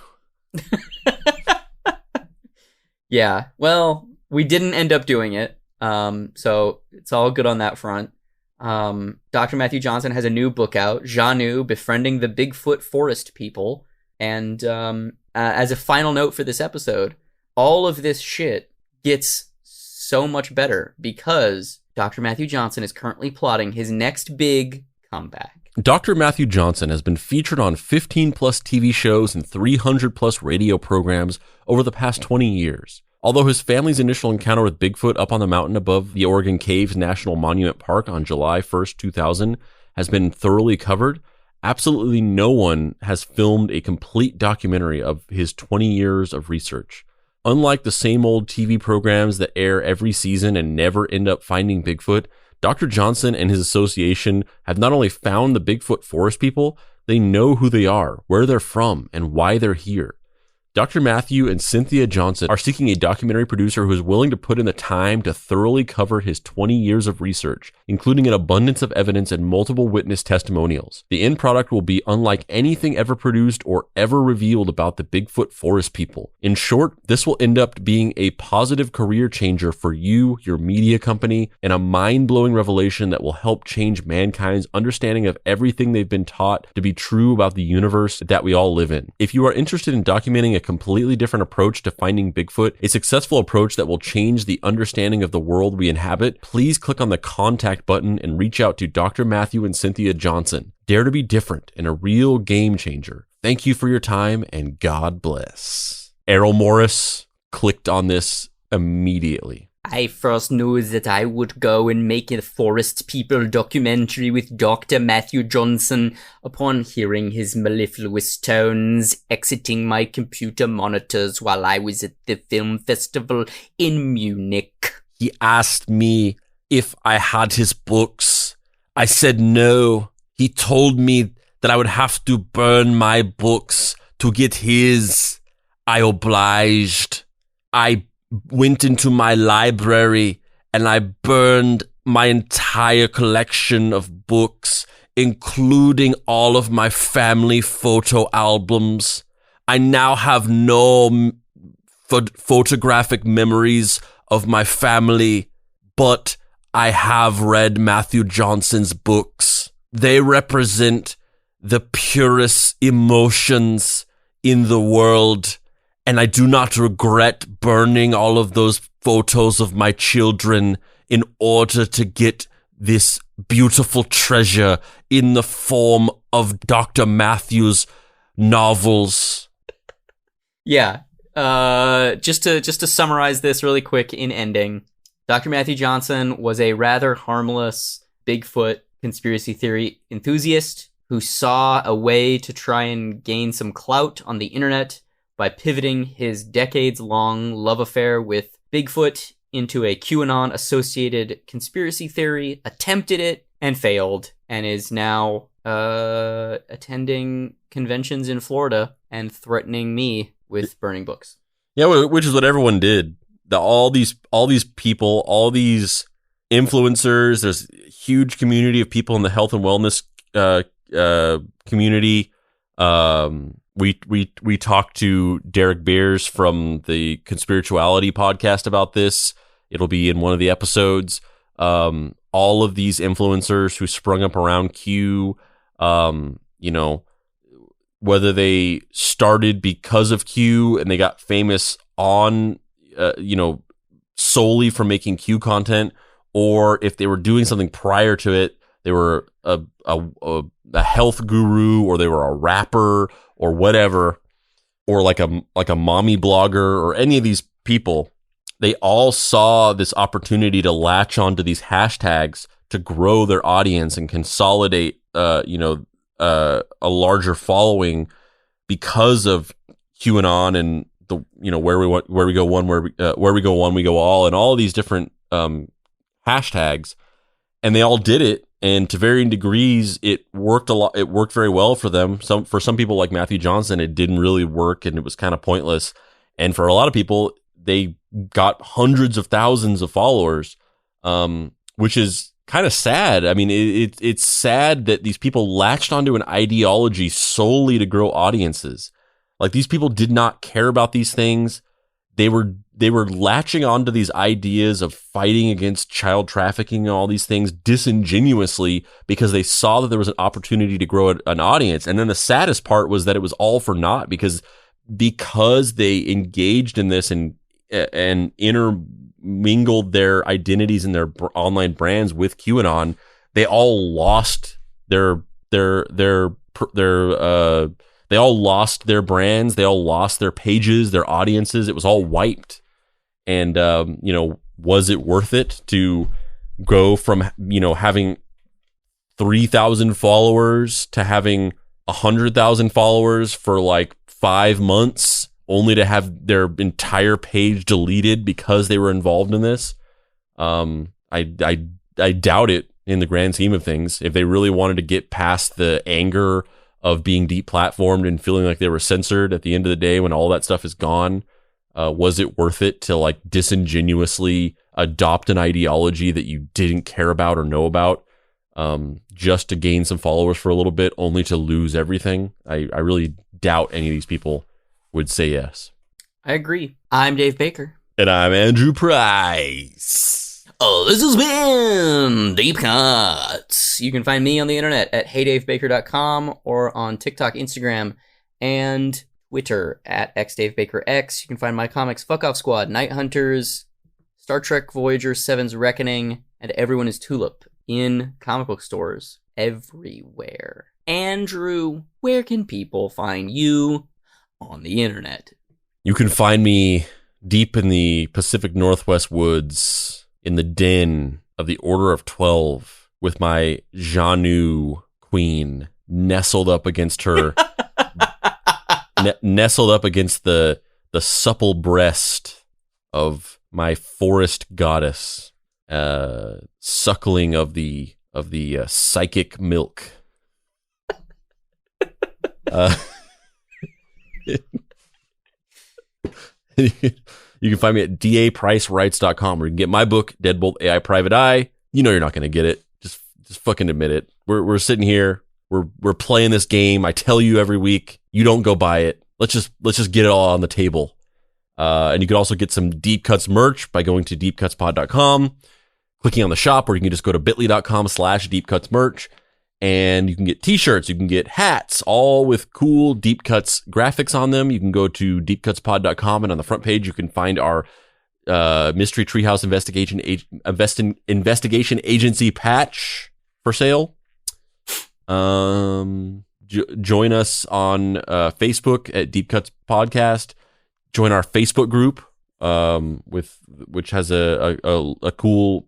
Yeah, well, we didn't end up doing it. So it's all good on that front. Dr. Matthew Johnson has a new book out, Janu, Befriending the Bigfoot Forest People. And as a final note for this episode, all of this shit gets so much better because Dr. Matthew Johnson is currently plotting his next big comeback. Dr. Matthew Johnson has been featured on 15 plus TV shows and 300 plus radio programs over the past 20 years. Although his family's initial encounter with Bigfoot up on the mountain above the Oregon Caves National Monument Park on July 1st, 2000 has been thoroughly covered, absolutely no one has filmed a complete documentary of his 20 years of research. Unlike the same old TV programs that air every season and never end up finding Bigfoot, Dr. Johnson and his association have not only found the Bigfoot forest people, they know who they are, where they're from, and why they're here. Dr. Matthew and Cynthia Johnson are seeking a documentary producer who is willing to put in the time to thoroughly cover his 20 years of research, including an abundance of evidence and multiple witness testimonials. The end product will be unlike anything ever produced or ever revealed about the Bigfoot forest people. In short, this will end up being a positive career changer for you, your media company, and a mind-blowing revelation that will help change mankind's understanding of everything they've been taught to be true about the universe that we all live in. If you are interested in documenting a completely different approach to finding Bigfoot, a successful approach that will change the understanding of the world we inhabit, please click on the contact button and reach out to Dr. Matthew and Cynthia Johnson. Dare to be different and a real game changer. Thank you for your time and God bless. Errol Morris clicked on this immediately. I first knew that I would go and make a Forest People documentary with Dr. Matthew Johnson upon hearing his mellifluous tones exiting my computer monitors while I was at the film festival in Munich. He asked me if I had his books. I said no. He told me that I would have to burn my books to get his. I obliged. I went into my library and I burned my entire collection of books, including all of my family photo albums. I now have no photographic memories of my family, but I have read Matthew Johnson's books. They represent the purest emotions in the world. And I do not regret burning all of those photos of my children in order to get this beautiful treasure in the form of Dr. Matthew's novels. Yeah. Just to summarize this really quick in ending, Dr. Matthew Johnson was a rather harmless Bigfoot conspiracy theory enthusiast who saw a way to try and gain some clout on the internet by pivoting his decades-long love affair with Bigfoot into a QAnon-associated conspiracy theory, attempted it, and failed, and is now attending conventions in Florida and threatening me with burning books. Yeah, which is what everyone did. All these people, all these influencers, there's a huge community of people in the health and wellness community. We talked to Derek Beers from the Conspirituality podcast about this. It'll be in one of the episodes. All of these influencers who sprung up around Q, whether they started because of Q and they got famous on, solely from making Q content, or if they were doing something prior to it, they were a health guru, or they were a rapper, or whatever, or like a mommy blogger, or any of these people, they all saw this opportunity to latch onto these hashtags to grow their audience and consolidate, a larger following because of QAnon and the where we go one, we go all, and all of these different hashtags, and they all did it. And to varying degrees, it worked a lot. It worked very well for them. For some people like Matthew Johnson, it didn't really work and it was kind of pointless. And for a lot of people, they got hundreds of thousands of followers, which is kind of sad. I mean, it's sad that these people latched onto an ideology solely to grow audiences. Like, these people did not care about these things. they were latching onto these ideas of fighting against child trafficking and all these things disingenuously because they saw that there was an opportunity to grow an audience. And then the saddest part was that it was all for naught because they engaged in this and intermingled their identities and their online brands with QAnon. They all lost they all lost their brands. They all lost their pages, their audiences. It was all wiped. And, was it worth it to go from, having 3,000 followers to having 100,000 followers for like 5 months only to have their entire page deleted because they were involved in this? I doubt it in the grand scheme of things. If they really wanted to get past the anger of being deplatformed and feeling like they were censored at the end of the day when all that stuff is gone, was it worth it to like disingenuously adopt an ideology that you didn't care about or know about, just to gain some followers for a little bit only to lose everything? I really doubt any of these people would say yes. I agree. I'm Dave Baker. And I'm Andrew Price. Oh, this has been Deep Cuts. You can find me on the internet at heydavebaker.com or on TikTok, Instagram, and Twitter at xdavebakerx. You can find my comics Fuck Off Squad, Night Hunters, Star Trek Voyager 7's Reckoning, and Everyone is Tulip in comic book stores everywhere. Andrew, where can people find you on the internet? You can find me deep in the Pacific Northwest woods in the den of the Order of 12 with my Janu queen nestled up against her, nestled up against the supple breast of my forest goddess, suckling of the psychic milk. You can find me at dapricewrites.com where you can get my book, Deadbolt AI Private Eye. You know you're not going to get it. Just fucking admit it. We're sitting here. We're playing this game. I tell you every week. You don't go buy it. Let's just get it all on the table. And you can also get some Deep Cuts merch by going to deepcutspod.com, clicking on the shop, or you can just go to bit.ly.com/deepcutsmerch. And you can get t-shirts, you can get hats, all with cool Deep Cuts graphics on them. You can go to deepcutspod.com, and on the front page, you can find our Mystery Treehouse Investigation Agency patch for sale. Join us on Facebook at Deep Cuts Podcast. Join our Facebook group, which has a cool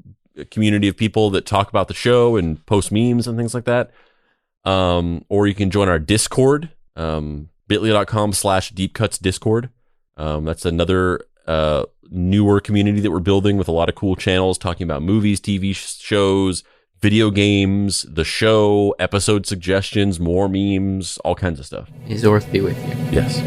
community of people that talk about the show and post memes and things like that. Or you can join our Discord, bit.ly.com/deepcutsdiscord. That's another newer community that we're building with a lot of cool channels talking about movies, TV shows, video games, the show, episode suggestions, more memes, all kinds of stuff. May Zorth be with you. Yes.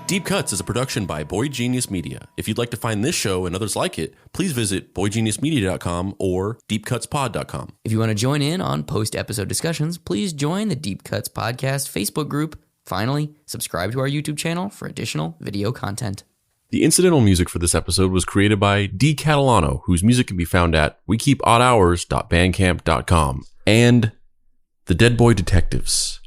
Deep Cuts is a production by Boy Genius Media. If you'd like to find this show and others like it, please visit boygeniusmedia.com or deepcutspod.com. If you want to join in on post-episode discussions, please join the Deep Cuts Podcast Facebook group. Finally, subscribe to our YouTube channel for additional video content. The incidental music for this episode was created by D. Catalano, whose music can be found at wekeepoddhours.bandcamp.com, and the Deadboy Detectives.